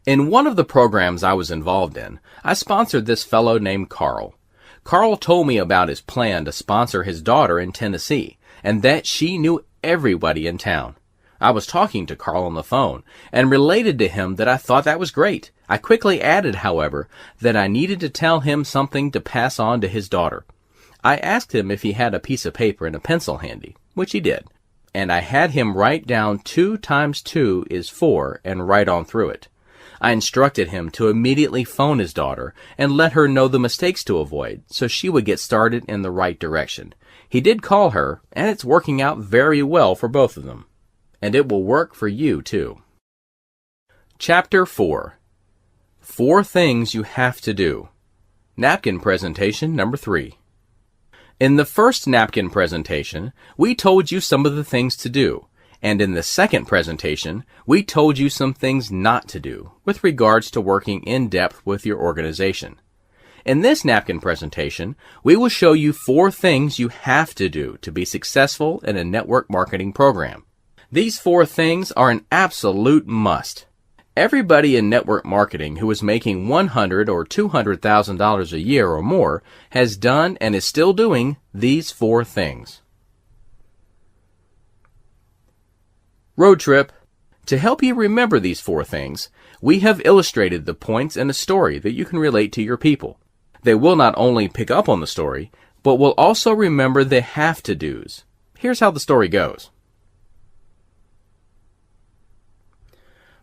S1: In one of the programs I was involved in, I sponsored this fellow named Carl. Carl told me about his plan to sponsor his daughter in Tennessee, and that she knew everybody in town. I was talking to Carl on the phone, and related to him that I thought that was great. I quickly added, however, that I needed to tell him something to pass on to his daughter. I asked him if he had a piece of paper and a pencil handy, which he did, and I had him write down 2 times 2 is 4 and write on through it. I instructed him to immediately phone his daughter and let her know the mistakes to avoid so she would get started in the right direction. He did call her, and it's working out very well for both of them. And it will work for you, too. Chapter 4. 4 things you have to do. Napkin presentation number 3. In the first napkin presentation, we told you some of the things to do. And in the second presentation, we told you some things not to do with regards to working in depth with your organization. In this napkin presentation, we will show you 4 things you have to do to be successful in a network marketing program. These 4 things are an absolute must. Everybody in network marketing who is making $100,000 or $200,000 a year or more has done and is still doing these 4 things. Road trip. To help you remember these 4 things, we have illustrated the points in a story that you can relate to your people. They will not only pick up on the story, but will also remember the have-to-dos. Here's how the story goes.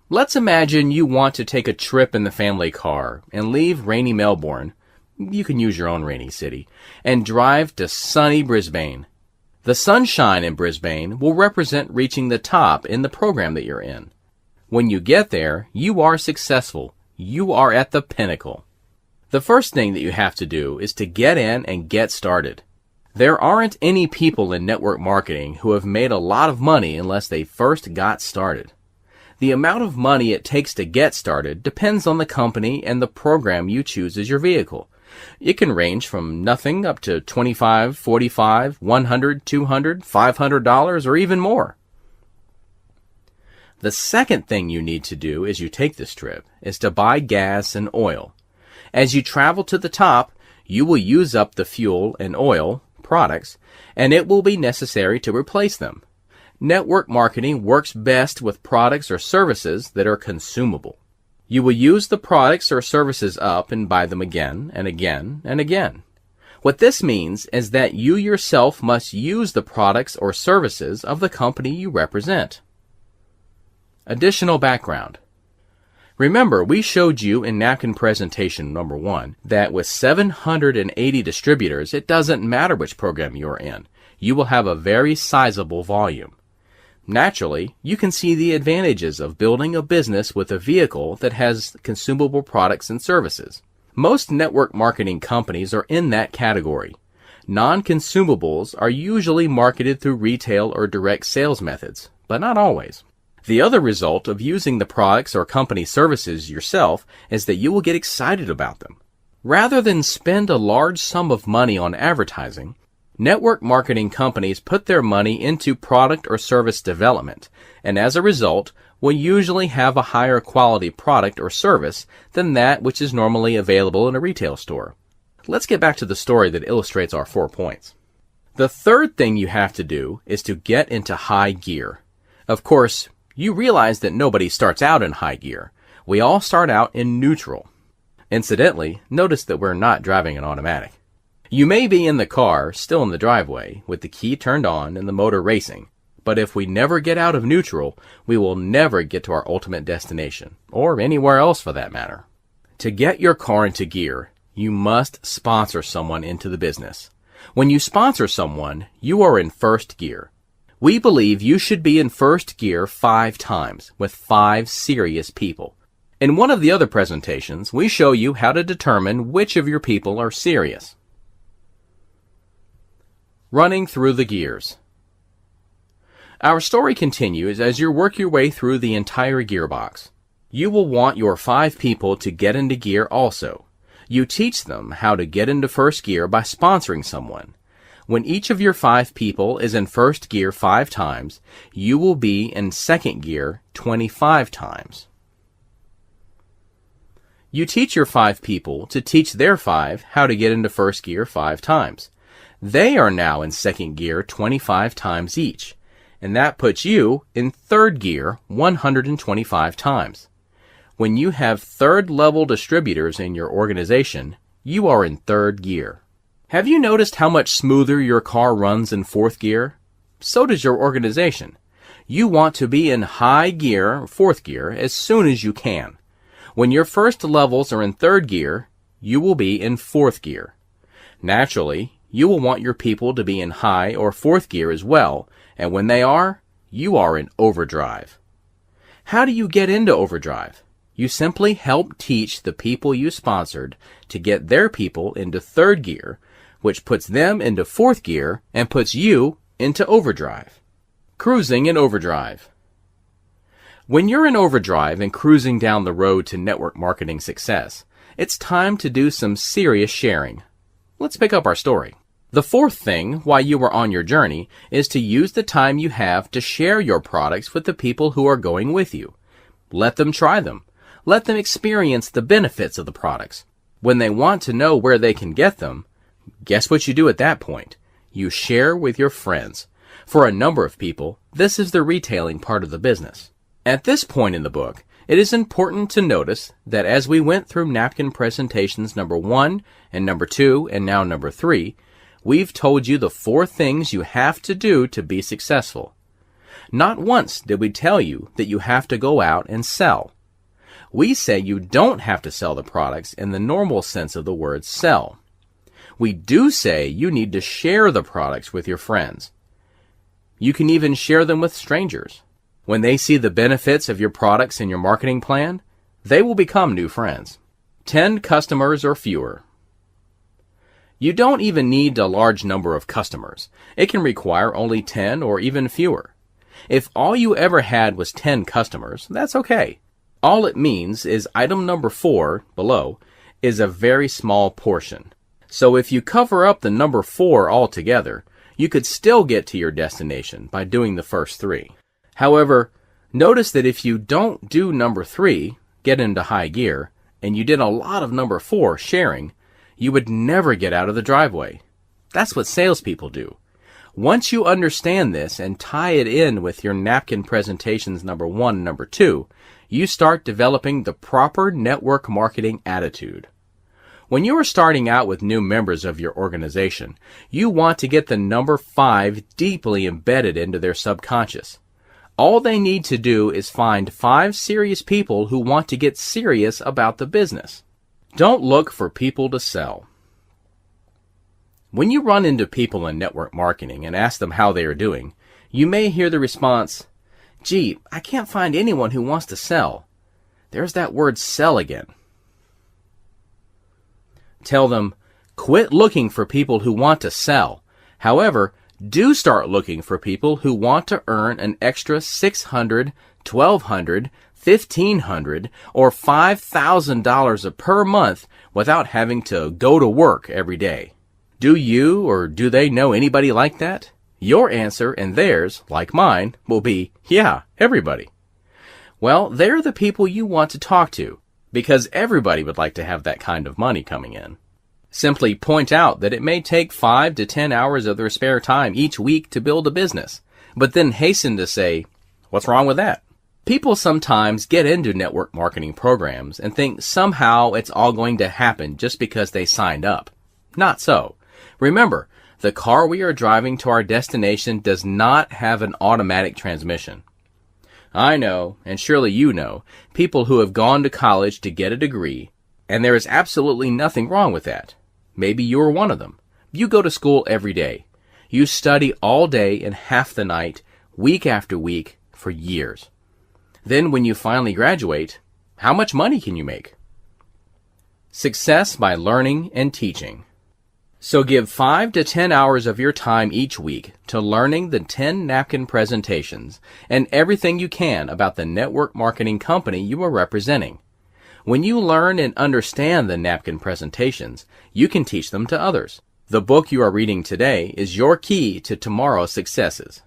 S1: Let's imagine you want to take a trip in the family car and leave rainy Melbourne, you can use your own rainy city, and drive to sunny Brisbane. The sunshine in Brisbane will represent reaching the top in the program that you're in. When you get there, you are successful. You are at the pinnacle. The first thing that you have to do is to get in and get started. There aren't any people in network marketing who have made a lot of money unless they first got started. The amount of money it takes to get started depends on the company and the program you choose as your vehicle. It can range from nothing up to $25, $45, $100, $200, $500, or even more. The second thing you need to do as you take this trip is to buy gas and oil. As you travel to the top, you will use up the fuel and oil products, and it will be necessary to replace them. Network marketing works best with products or services that are consumable. You will use the products or services up and buy them again and again and again. What this means is that you yourself must use the products or services of the company you represent. Additional background. Remember, we showed you in napkin presentation number 1 that with 780 distributors, it doesn't matter which program you're in. You will have a very sizable volume. Naturally, you can see the advantages of building a business with a vehicle that has consumable products and services. Most network marketing companies are in that category. Non-consumables are usually marketed through retail or direct sales methods, but not always. The other result of using the products or company services yourself is that you will get excited about them. Rather than spend a large sum of money on advertising, network marketing companies put their money into product or service development, and as a result, will usually have a higher quality product or service than that which is normally available in a retail store. Let's get back to the story that illustrates our 4 points. The third thing you have to do is to get into high gear. Of course, you realize that nobody starts out in high gear. We all start out in neutral. Incidentally, notice that we're not driving an automatic. You may be in the car, still in the driveway, with the key turned on and the motor racing. But if we never get out of neutral, we will never get to our ultimate destination, or anywhere else for that matter. To get your car into gear, you must sponsor someone into the business. When you sponsor someone, you are in first gear. We believe you should be in first gear 5 times with 5 serious people. In one of the other presentations, we show you how to determine which of your people are serious. Running through the gears. Our story continues as you work your way through the entire gearbox. You will want your 5 people to get into gear also. You teach them how to get into first gear by sponsoring someone. When each of your 5 people is in first gear 5 times, you will be in second gear 25 times. You teach your 5 people to teach their 5 how to get into first gear 5 times. They are now in second gear 25 times each, and that puts you in third gear 125 times. When you have third level distributors in your organization, you are in third gear. Have you noticed how much smoother your car runs in fourth gear? So does your organization. You want to be in high gear, fourth gear, as soon as you can. When your first levels are in third gear, you will be in fourth gear. Naturally, you will want your people to be in high or fourth gear as well, and when they are, you are in overdrive. How do you get into overdrive? You simply help teach the people you sponsored to get their people into third gear, which puts them into fourth gear and puts you into overdrive. Cruising in overdrive. When you're in overdrive and cruising down the road to network marketing success, it's time to do some serious sharing. Let's pick up our story. The fourth thing while you are on your journey is to use the time you have to share your products with the people who are going with you. Let them try them. Let them experience the benefits of the products. When they want to know where they can get them, guess what you do at that point? You share with your friends. For a number of people, this is the retailing part of the business. At this point in the book, it is important to notice that as we went through napkin presentations number 1 and number 2 and now number 3, we've told you the 4 things you have to do to be successful. Not once did we tell you that you have to go out and sell. We say you don't have to sell the products in the normal sense of the word sell. We do say you need to share the products with your friends. You can even share them with strangers. When they see the benefits of your products in your marketing plan, they will become new friends. 10 customers or fewer. You don't even need a large number of customers. It can require only 10 or even fewer. If all you ever had was 10 customers, that's okay. All it means is item number 4 below is a very small portion. So if you cover up the number 4 altogether, you could still get to your destination by doing the first 3. However, notice that if you don't do number 3, get into high gear, and you did a lot of number 4, sharing, you would never get out of the driveway. That's what salespeople do. Once you understand this and tie it in with your napkin presentations number 1 and number 2, you start developing the proper network marketing attitude. When you are starting out with new members of your organization, you want to get the number 5 deeply embedded into their subconscious. All they need to do is find 5 serious people who want to get serious about the business. Don't look for people to sell. When you run into people in network marketing and ask them how they are doing, you may hear the response, "Gee, I can't find anyone who wants to sell." There's that word sell again. Tell them, quit looking for people who want to sell. However, do start looking for people who want to earn an extra $600, $1,200, $1,500, or $5,000 per month without having to go to work every day. Do you or do they know anybody like that? Your answer and theirs, like mine, will be, yeah, everybody. Well, they're the people you want to talk to, because everybody would like to have that kind of money coming in. Simply point out that it may take 5 to 10 hours of their spare time each week to build a business, but then hasten to say, what's wrong with that? People sometimes get into network marketing programs and think somehow it's all going to happen just because they signed up. Not so. Remember, the car we are driving to our destination does not have an automatic transmission. I know, and surely you know, people who have gone to college to get a degree, and there is absolutely nothing wrong with that. Maybe you are one of them. You go to school every day. You study all day and half the night, week after week, for years. Then when you finally graduate, how much money can you make? Success by learning and teaching. So give 5 to 10 hours of your time each week to learning the 10 napkin presentations and everything you can about the network marketing company you are representing. When you learn and understand the napkin presentations, you can teach them to others. The book you are reading today is your key to tomorrow's successes.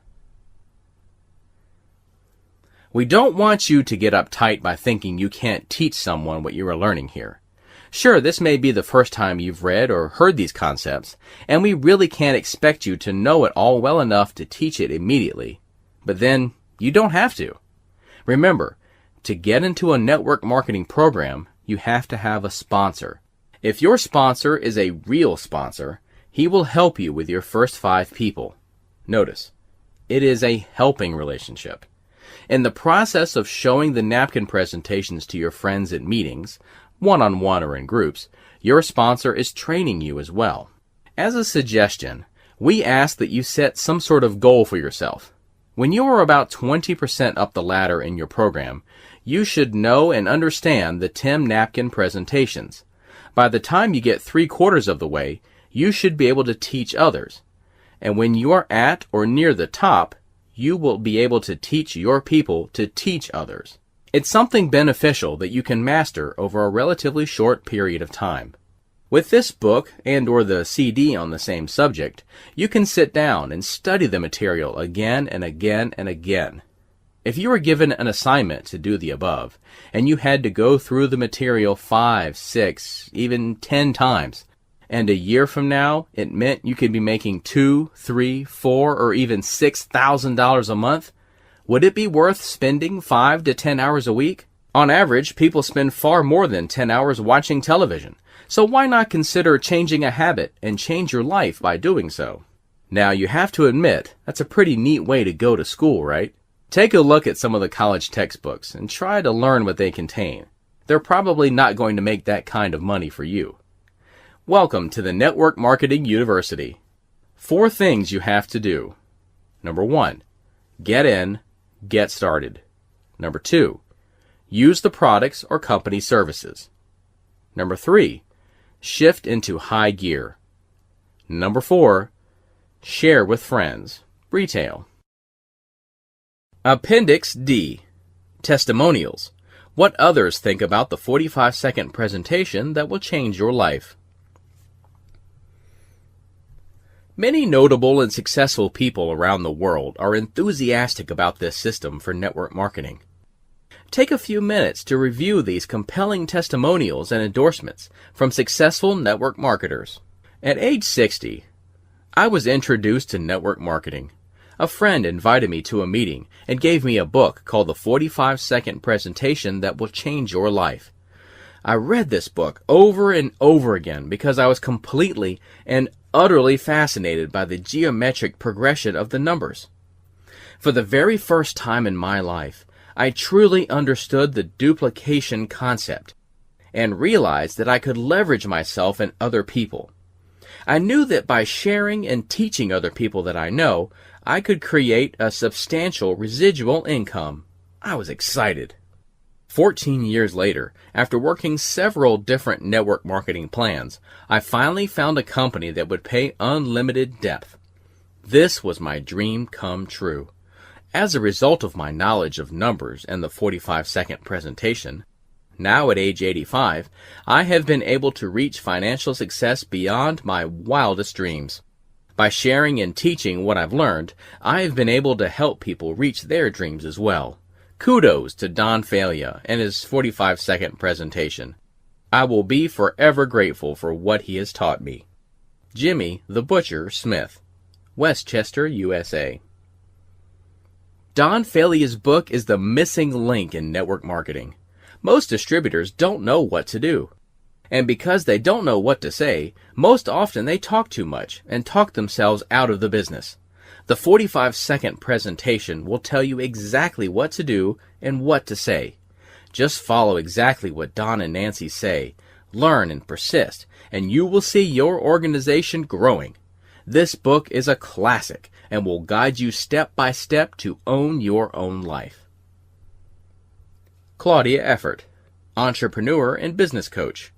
S1: We don't want you to get uptight by thinking you can't teach someone what you are learning here. Sure, this may be the first time you've read or heard these concepts, and we really can't expect you to know it all well enough to teach it immediately. But then, you don't have to. Remember, to get into a network marketing program, you have to have a sponsor. If your sponsor is a real sponsor, he will help you with your first 5 people. Notice, it is a helping relationship. In the process of showing the napkin presentations to your friends at meetings, one-on-one or in groups, your sponsor is training you as well. As a suggestion, we ask that you set some sort of goal for yourself. When you are about 20% up the ladder in your program, you should know and understand the 10 napkin presentations. By the time you get 3/4 of the way, you should be able to teach others. And when you are at or near the top, you will be able to teach your people to teach others. It's something beneficial that you can master over a relatively short period of time. With this book and or the CD on the same subject, you can sit down and study the material again and again and again. If you were given an assignment to do the above, and you had to go through the material 5, 6, even 10 times, and a year from now it meant you could be making $2, $3, $4, or even $6,000 a month, would it be worth spending 5 to 10 hours a week? On average, people spend far more than 10 hours watching television, so why not consider changing a habit and change your life by doing so? Now, you have to admit, that's a pretty neat way to go to school, right? Take a look at some of the college textbooks and try to learn what they contain. They're probably not going to make that kind of money for you. Welcome to the Network Marketing University. 4 things you have to do. Number 1, get in, get started. Number 2, use the products or company services. Number 3, shift into high gear. Number 4, share with friends. Retail. Appendix D. Testimonials. What others think about the 45-second presentation that will change your life. Many notable and successful people around the world are enthusiastic about this system for network marketing. Take a few minutes to review these compelling testimonials and endorsements from successful network marketers. At age 60, I was introduced to network marketing. A friend invited me to a meeting and gave me a book called The 45-Second Presentation That Will Change Your Life. I read this book over and over again because I was completely and utterly fascinated by the geometric progression of the numbers. For the very first time in my life, I truly understood the duplication concept and realized that I could leverage myself and other people. I knew that by sharing and teaching other people that I know, I could create a substantial residual income. I was excited. 14 years later, after working several different network marketing plans, I finally found a company that would pay unlimited depth. This was my dream come true. As a result of my knowledge of numbers and the 45-second presentation, now at age 85, I have been able to reach financial success beyond my wildest dreams. By sharing and teaching what I've learned, I have been able to help people reach their dreams as well. Kudos to Don Failla and his 45-second presentation. I will be forever grateful for what he has taught me. Jimmy the Butcher Smith, Westchester, USA. Don Failla's book is the missing link in network marketing. Most distributors don't know what to do. And because they don't know what to say, most often they talk too much and talk themselves out of the business. The 45-second presentation will tell you exactly what to do and what to say. Just follow exactly what Don and Nancy say, learn and persist, and you will see your organization growing. This book is a classic and will guide you step by step to own your own life. Claudia Effert, entrepreneur and business coach,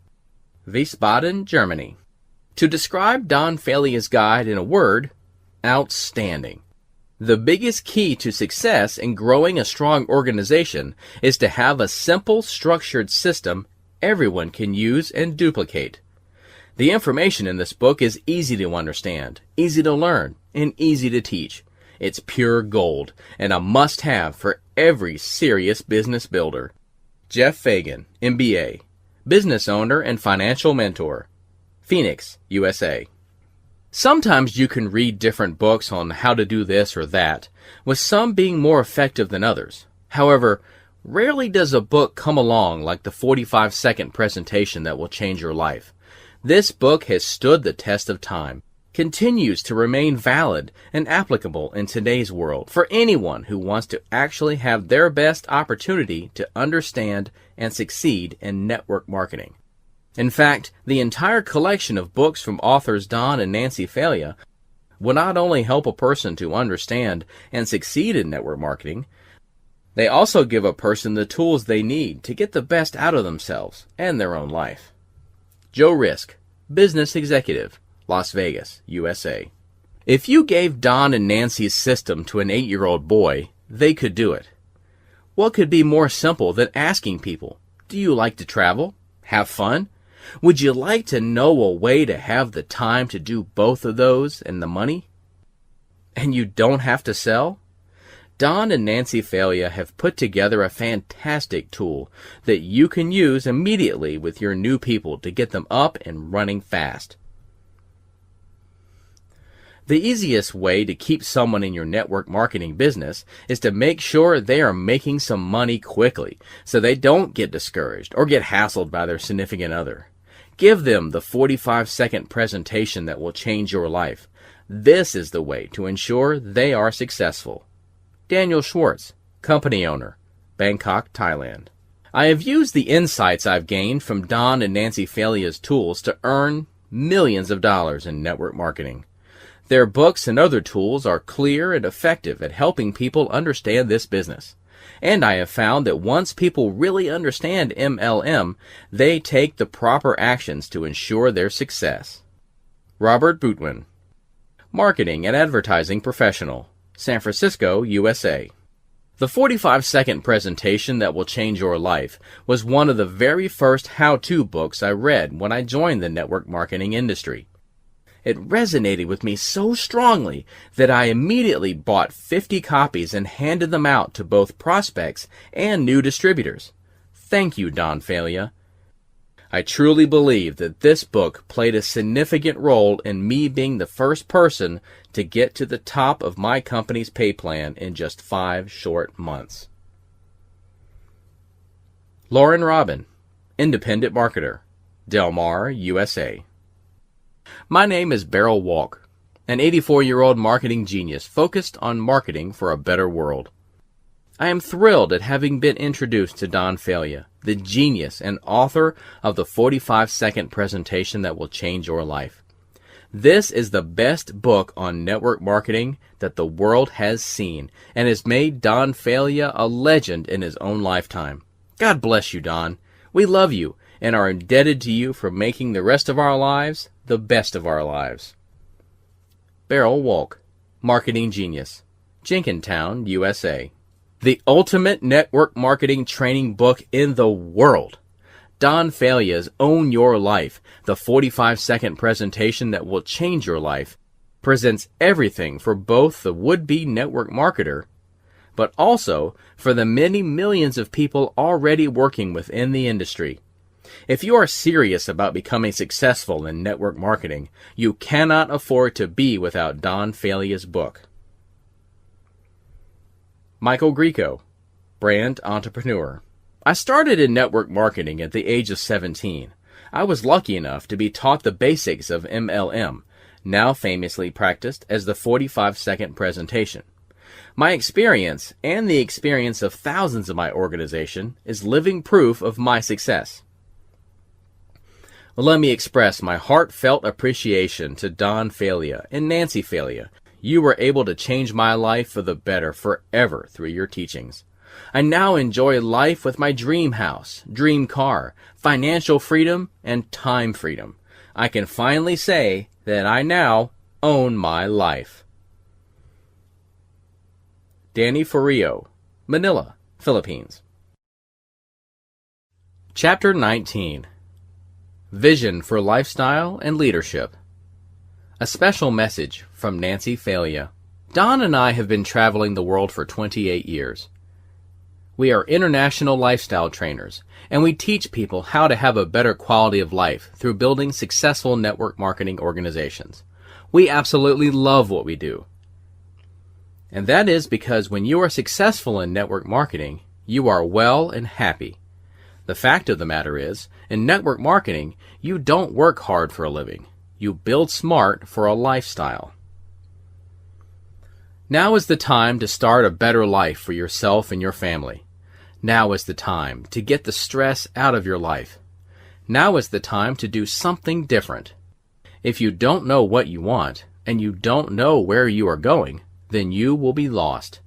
S1: Wiesbaden, Germany. To describe Don Failla's guide in a word, outstanding. The biggest key to success in growing a strong organization is to have a simple, structured system everyone can use and duplicate. The information in this book is easy to understand, easy to learn, and easy to teach. It's pure gold and a must-have for every serious business builder. Jeff Fagan, MBA, business owner and financial mentor, Phoenix, USA. Sometimes you can read different books on how to do this or that, with some being more effective than others. However, rarely does a book come along like the 45-second presentation that will change your life. This book has stood the test of time, continues to remain valid and applicable in today's world for anyone who wants to actually have their best opportunity to understand and succeed in network marketing. In fact, the entire collection of books from authors Don and Nancy Failla will not only help a person to understand and succeed in network marketing, they also give a person the tools they need to get the best out of themselves and their own life. Joe Risk, business executive, Las Vegas, USA. If you gave Don and Nancy's system to an 8-year-old boy, they could do it. What could be more simple than asking people, do you like to travel? Have fun? Would you like to know a way to have the time to do both of those and the money? And you don't have to sell? Don and Nancy Failure have put together a fantastic tool that you can use immediately with your new people to get them up and running fast. The easiest way to keep someone in your network marketing business is to make sure they are making some money quickly so they don't get discouraged or get hassled by their significant other. Give them the 45-second presentation that will change your life. This is the way to ensure they are successful. Daniel Schwartz, company owner, Bangkok, Thailand. I have used the insights I've gained from Don and Nancy Failure's tools to earn millions of dollars in network marketing. Their books and other tools are clear and effective at helping people understand this business. And I have found that once people really understand MLM, they take the proper actions to ensure their success. Robert Boutwin, marketing and advertising professional, San Francisco, USA. The 45-second presentation that will change your life was one of the very first how-to books I read when I joined the network marketing industry. It resonated with me so strongly that I immediately bought 50 copies and handed them out to both prospects and new distributors. Thank you, Don Failure. I truly believe that this book played a significant role in me being the first person to get to the top of my company's pay plan in just 5 short months. Lauren Robin, independent marketer, Del Mar, USA. My name is Beryl Walk, an 84-year-old marketing genius focused on marketing for a better world. I am thrilled at having been introduced to Don Failure, the genius and author of the 45-second presentation that will change your life. This is the best book on network marketing that the world has seen and has made Don Failure a legend in his own lifetime. God bless you, Don. We love you and are indebted to you for making the rest of our lives the best of our lives. Beryl Walk, marketing genius, Jenkintown, USA. The ultimate network marketing training book in the world. Don Failure's Own Your Life, the 45-second presentation that will change your life, presents everything for both the would-be network marketer, but also for the many millions of people already working within the industry. If you are serious about becoming successful in network marketing, you cannot afford to be without Don Failure's book. Michael Grieco, brand entrepreneur. I started in network marketing at the age of 17. I was lucky enough to be taught the basics of MLM, now famously practiced as the 45-second presentation. My experience, and the experience of thousands of my organization, is living proof of my success. Let me express my heartfelt appreciation to Don Failure and Nancy Failure. You were able to change my life for the better forever through your teachings. I now enjoy life with my dream house, dream car, financial freedom, and time freedom. I can finally say that I now own my life. Danny Furio, Manila, Philippines. Chapter 19. Vision for Lifestyle and Leadership. A special message from Nancy Failure. Don and I have been traveling the world for 28 years. We are international lifestyle trainers, and we teach people how to have a better quality of life through building successful network marketing organizations. We absolutely love what we do. And that is because when you are successful in network marketing, you are well and happy. The fact of the matter is, in network marketing, you don't work hard for a living. You build smart for a lifestyle. Now is the time to start a better life for yourself and your family. Now is the time to get the stress out of your life. Now is the time to do something different. If you don't know what you want, and you don't know where you are going, then you will be lost.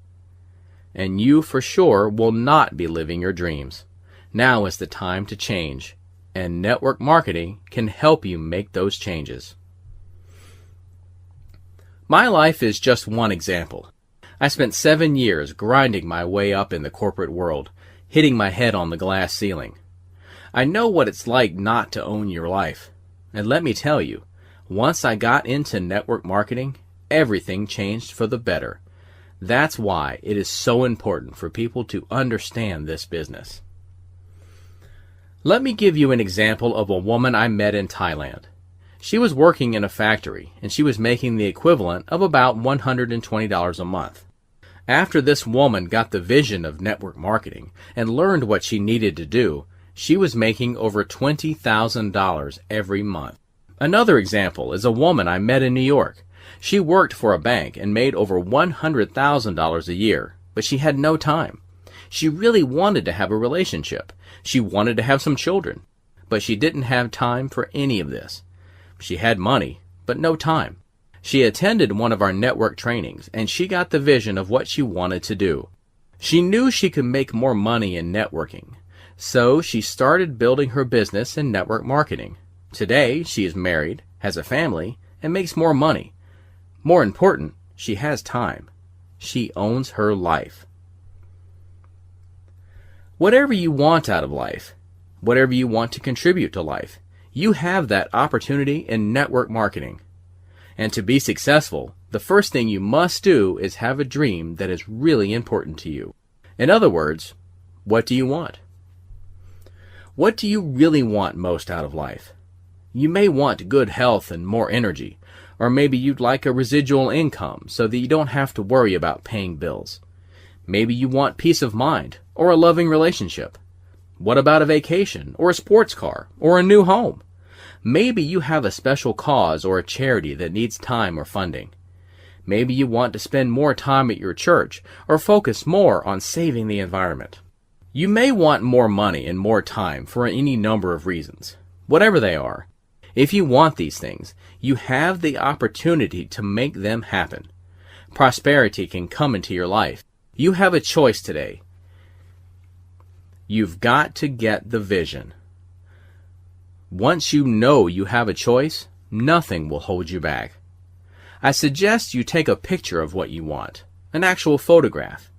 S1: And you for sure will not be living your dreams. Now is the time to change, and network marketing can help you make those changes. My life is just one example. I spent 7 years grinding my way up in the corporate world, hitting my head on the glass ceiling. I know what it's like not to own your life. And let me tell you, once I got into network marketing, everything changed for the better. That's why it is so important for people to understand this business. Let me give you an example of a woman I met in Thailand. She was working in a factory, and she was making the equivalent of about $120 a month. After this woman got the vision of network marketing and learned what she needed to do, she was making over $20,000 every month. Another example is a woman I met in New York. She worked for a bank and made over $100,000 a year, but she had no time. She really wanted to have a relationship. She wanted to have some children, but she didn't have time for any of this. She had money, but no time. She attended one of our network trainings, and she got the vision of what she wanted to do. She knew she could make more money in networking, so she started building her business in network marketing. Today, she is married, has a family, and makes more money. More important, she has time. She owns her life. Whatever you want out of life, whatever you want to contribute to life, you have that opportunity in network marketing. And to be successful, the first thing you must do is have a dream that is really important to you. In other words, what do you want? What do you really want most out of life? You may want good health and more energy, or maybe you'd like a residual income so that you don't have to worry about paying bills. Maybe you want peace of mind or a loving relationship. What about a vacation or a sports car or a new home? Maybe you have a special cause or a charity that needs time or funding. Maybe you want to spend more time at your church or focus more on saving the environment. You may want more money and more time for any number of reasons. Whatever they are, if you want these things, you have the opportunity to make them happen. Prosperity can come into your life. You have a choice today. You've got to get the vision. Once you know you have a choice, nothing will hold you back. I suggest you take a picture of what you want, an actual photograph.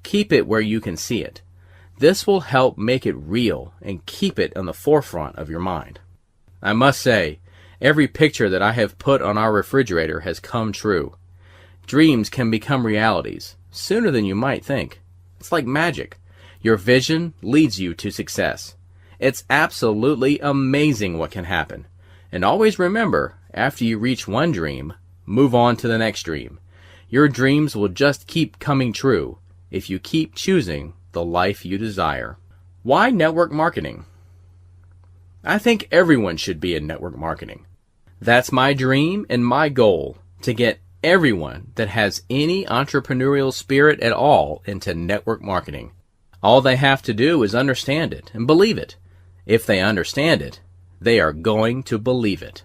S1: Keep it where you can see it. This will help make it real and keep it on the forefront of your mind. I must say, every picture that I have put on our refrigerator has come true. Dreams can become realities sooner than you might think. It's like magic. Your vision leads you to success. It's absolutely amazing what can happen. And always remember, after you reach one dream, move on to the next dream. Your dreams will just keep coming true if you keep choosing the life you desire. Why network marketing? I think everyone should be in network marketing. That's my dream and my goal, to get everyone that has any entrepreneurial spirit at all into network marketing. All they have to do is understand it and believe it. If they understand it, they are going to believe it.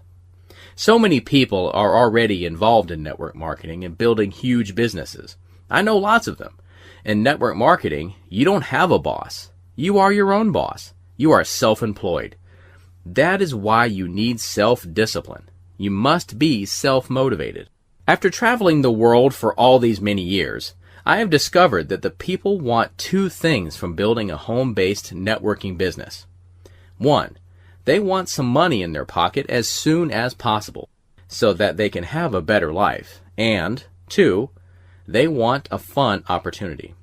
S1: So many people are already involved in network marketing and building huge businesses. I know lots of them. In network marketing, you don't have a boss. You are your own boss. You are self-employed. That is why you need self-discipline. You must be self-motivated. After traveling the world for all these many years, I have discovered that the people want two things from building a home-based networking business. One, they want some money in their pocket as soon as possible so that they can have a better life. And two, they want a fun opportunity.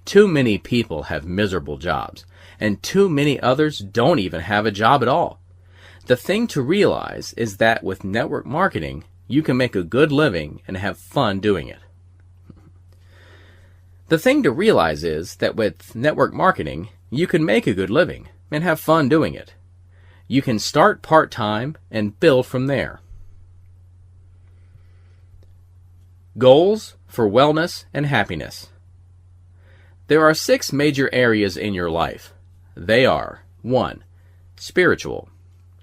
S1: Too many people have miserable jobs, and too many others don't even have a job at all. The thing to realize is that with network marketing, you can make a good living and have fun doing it. The thing to realize is that with network marketing, you can make a good living and have fun doing it. You can start part-time and build from there. Goals for wellness and happiness. There are 6 major areas in your life. They are 1. Spiritual.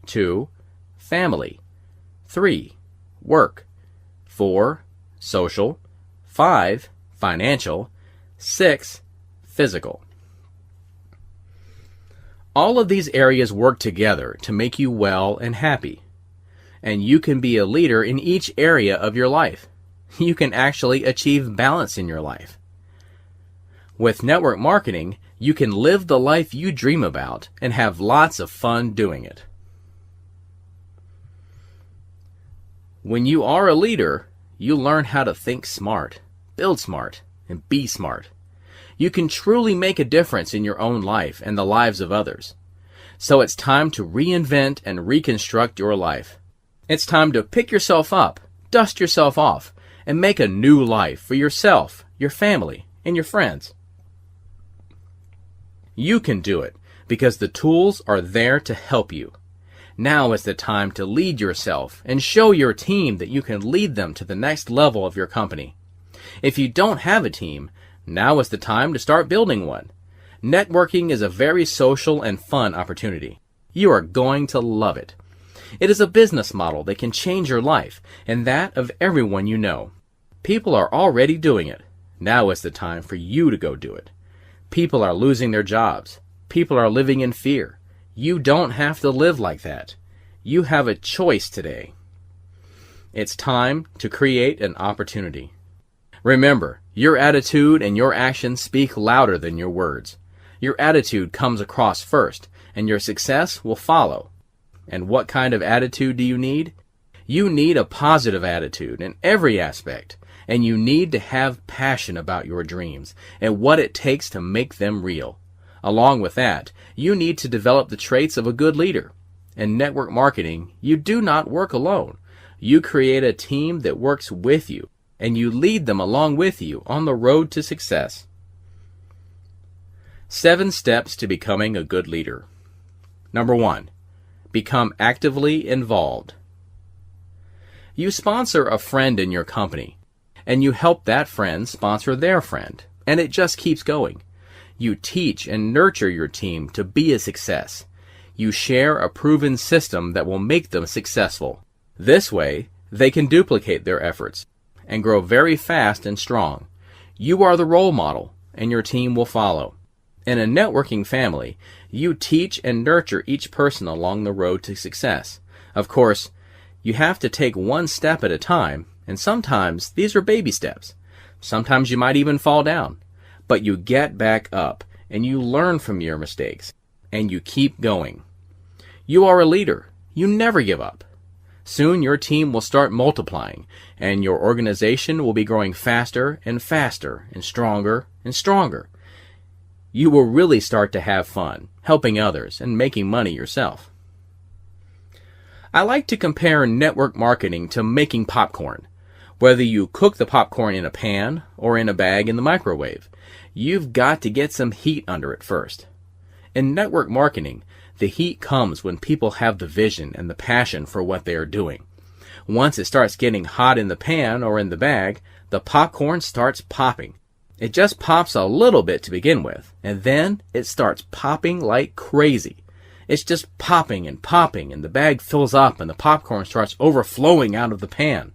S1: 2. Family. 3. Work. 4. Social. 5. Financial. 6. Physical. All of these areas work together to make you well and happy. And you can be a leader in each area of your life. You can actually achieve balance in your life. With network marketing, you can live the life you dream about and have lots of fun doing it. When you are a leader, you learn how to think smart, build smart, and be smart. You can truly make a difference in your own life and the lives of others. So it's time to reinvent and reconstruct your life. It's time to pick yourself up, dust yourself off, and make a new life for yourself, your family, and your friends. You can do it because the tools are there to help you. Now is the time to lead yourself and show your team that you can lead them to the next level of your company. If you don't have a team, now is the time to start building one. Networking is a very social and fun opportunity. You are going to love it. It is a business model that can change your life and that of everyone you know. People are already doing it. Now is the time for you to go do it. People are losing their jobs. People are living in fear. You don't have to live like that. You have a choice today. It's time to create an opportunity. Remember, your attitude and your actions speak louder than your words. Your attitude comes across first, and your success will follow. And what kind of attitude do you need? You need a positive attitude in every aspect, and you need to have passion about your dreams and what it takes to make them real. Along with that, you need to develop the traits of a good leader. In network marketing, you do not work alone. You create a team that works with you, and you lead them along with you on the road to success. 7 steps to becoming a good leader. Number 1, become actively involved. You sponsor a friend in your company, and you help that friend sponsor their friend, and it just keeps going. You teach and nurture your team to be a success. You share a proven system that will make them successful. This way, they can duplicate their efforts and grow very fast and strong. You are the role model, and your team will follow. In a networking family, you teach and nurture each person along the road to success. Of course, you have to take one step at a time, and sometimes these are baby steps. Sometimes you might even fall down. But you get back up, and you learn from your mistakes, and you keep going. You are a leader. You never give up. Soon your team will start multiplying, and your organization will be growing faster and faster and stronger and stronger. You will really start to have fun, helping others and making money yourself. I like to compare network marketing to making popcorn. Whether you cook the popcorn in a pan or in a bag in the microwave, you've got to get some heat under it first. In network marketing, the heat comes when people have the vision and the passion for what they are doing. Once it starts getting hot in the pan or in the bag, the popcorn starts popping. It just pops a little bit to begin with, and then it starts popping like crazy. It's just popping, and the bag fills up and the popcorn starts overflowing out of the pan.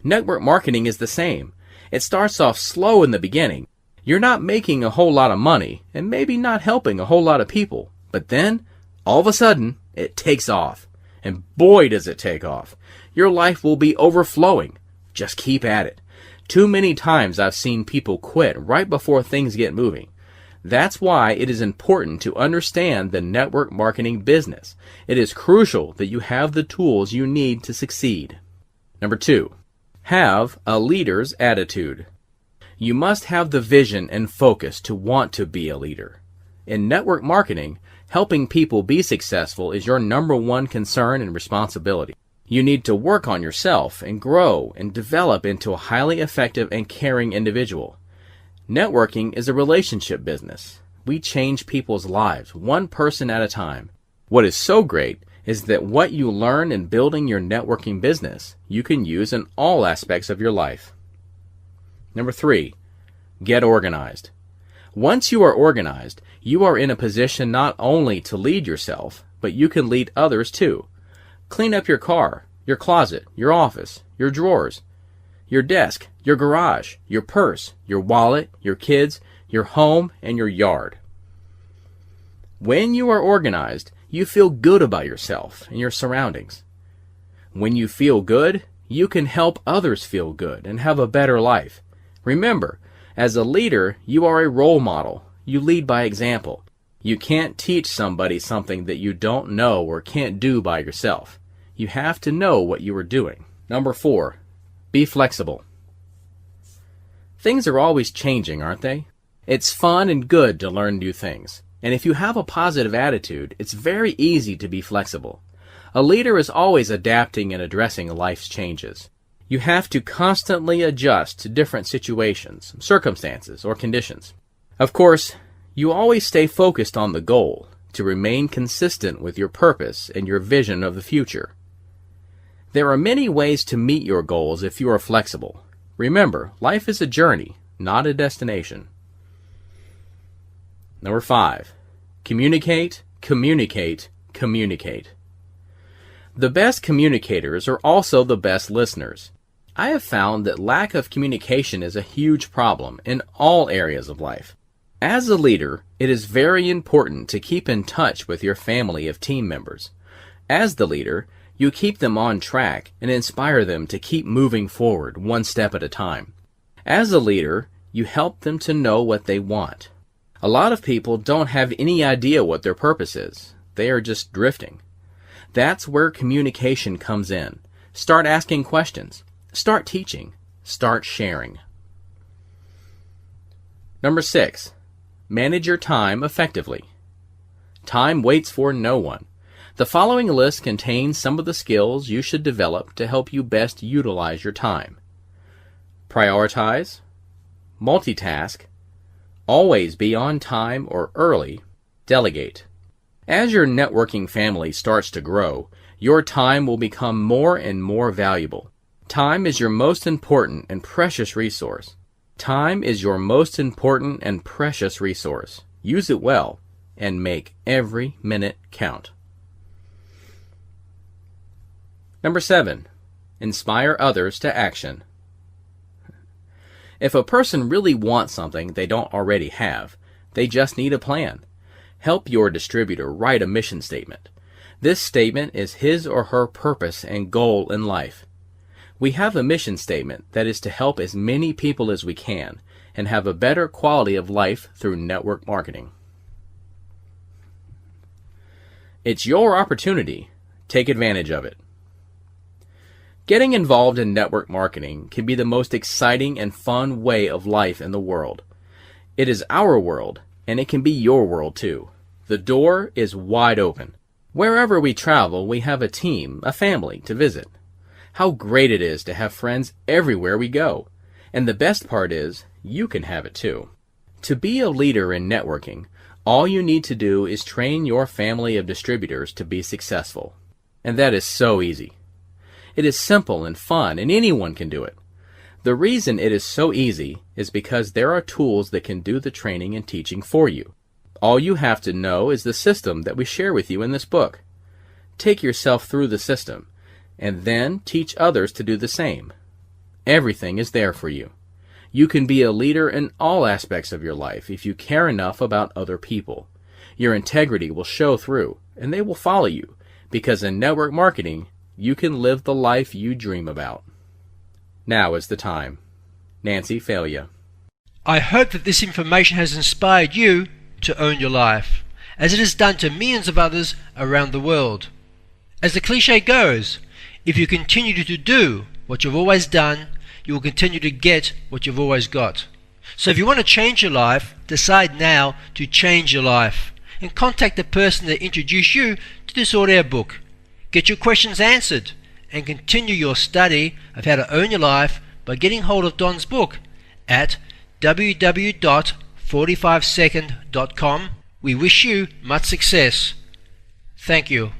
S1: Network marketing is the same. It starts off slow in the beginning. You're not making a whole lot of money and maybe not helping a whole lot of people. But then, all of a sudden, it takes off. And boy, does it take off. Your life will be overflowing. Just keep at it. Too many times I've seen people quit right before things get moving. That's why it is important to understand the network marketing business. It is crucial that you have the tools you need to succeed. Number 2, have a leader's attitude. You must have the vision and focus to want to be a leader. In network marketing, helping people be successful is your number 1 concern and responsibility. You need to work on yourself and grow and develop into a highly effective and caring individual. Networking is a relationship business. We change people's lives, one person at a time. What is so great is that what you learn in building your networking business, you can use in all aspects of your life. Number 3, get organized. Once you are organized, you are in a position not only to lead yourself, but you can lead others too. Clean up your car, your closet, your office, your drawers, your desk, your garage, your purse, your wallet, your kids, your home, and your yard. When you are organized, you feel good about yourself and your surroundings. When you feel good, you can help others feel good and have a better life. Remember, as a leader, you are a role model. You lead by example. You can't teach somebody something that you don't know or can't do by yourself. You have to know what you are doing. Number 4, be flexible. Things are always changing, aren't they? It's fun and good to learn new things. And if you have a positive attitude, it's very easy to be flexible. A leader is always adapting and addressing life's changes. You have to constantly adjust to different situations, circumstances, or conditions. Of course, you always stay focused on the goal, to remain consistent with your purpose and your vision of the future. There are many ways to meet your goals if you are flexible. Remember, life is a journey, not a destination. Number 5. Communicate, communicate, communicate. The best communicators are also the best listeners. I have found that lack of communication is a huge problem in all areas of life. As a leader, it is very important to keep in touch with your family of team members. As the leader, you keep them on track and inspire them to keep moving forward one step at a time. As a leader, you help them to know what they want. A lot of people don't have any idea what their purpose is. They are just drifting. That's where communication comes in. Start asking questions. Start teaching. Start sharing. Number 6. Manage your time effectively. Time waits for no one. The following list contains some of the skills you should develop to help you best utilize your time. Prioritize. Multitask. Always be on time or early. Delegate. As your networking family starts to grow, your time will become more and more valuable. Time is your most important and precious resource. Time is your most important and precious resource. Use it well and make every minute count. Number 7. Inspire others to action. If a person really wants something they don't already have, they just need a plan. Help your distributor write a mission statement. This statement is his or her purpose and goal in life. We have a mission statement that is to help as many people as we can and have a better quality of life through network marketing. It's your opportunity. Take advantage of it. Getting involved in network marketing can be the most exciting and fun way of life in the world. It is our world, and it can be your world too. The door is wide open. Wherever we travel, we have a team, a family to visit. How great it is to have friends everywhere we go. And the best part is, you can have it too. To be a leader in networking, all you need to do is train your family of distributors to be successful. And that is so easy. It is simple and fun, and anyone can do it. The reason it is so easy is because there are tools that can do the training and teaching for you. All you have to know is the system that we share with you in this book. Take yourself through the system, and then teach others to do the same. Everything is there for you. You can be a leader in all aspects of your life if you care enough about other people. Your integrity will show through, and they will follow you, because in network marketing, you can live the life you dream about. Now is the time. Nancy Failure.
S2: I hope that this information has inspired you to own your life, as it has done to millions of others around the world. As the cliche goes, if you continue to do what you've always done, you will continue to get what you've always got. So if you want to change your life, decide now to change your life and contact the person that introduced you to this audio book. Get your questions answered and continue your study of how to own your life by getting hold of Don's book at www.45second.com. We wish you much success. Thank you.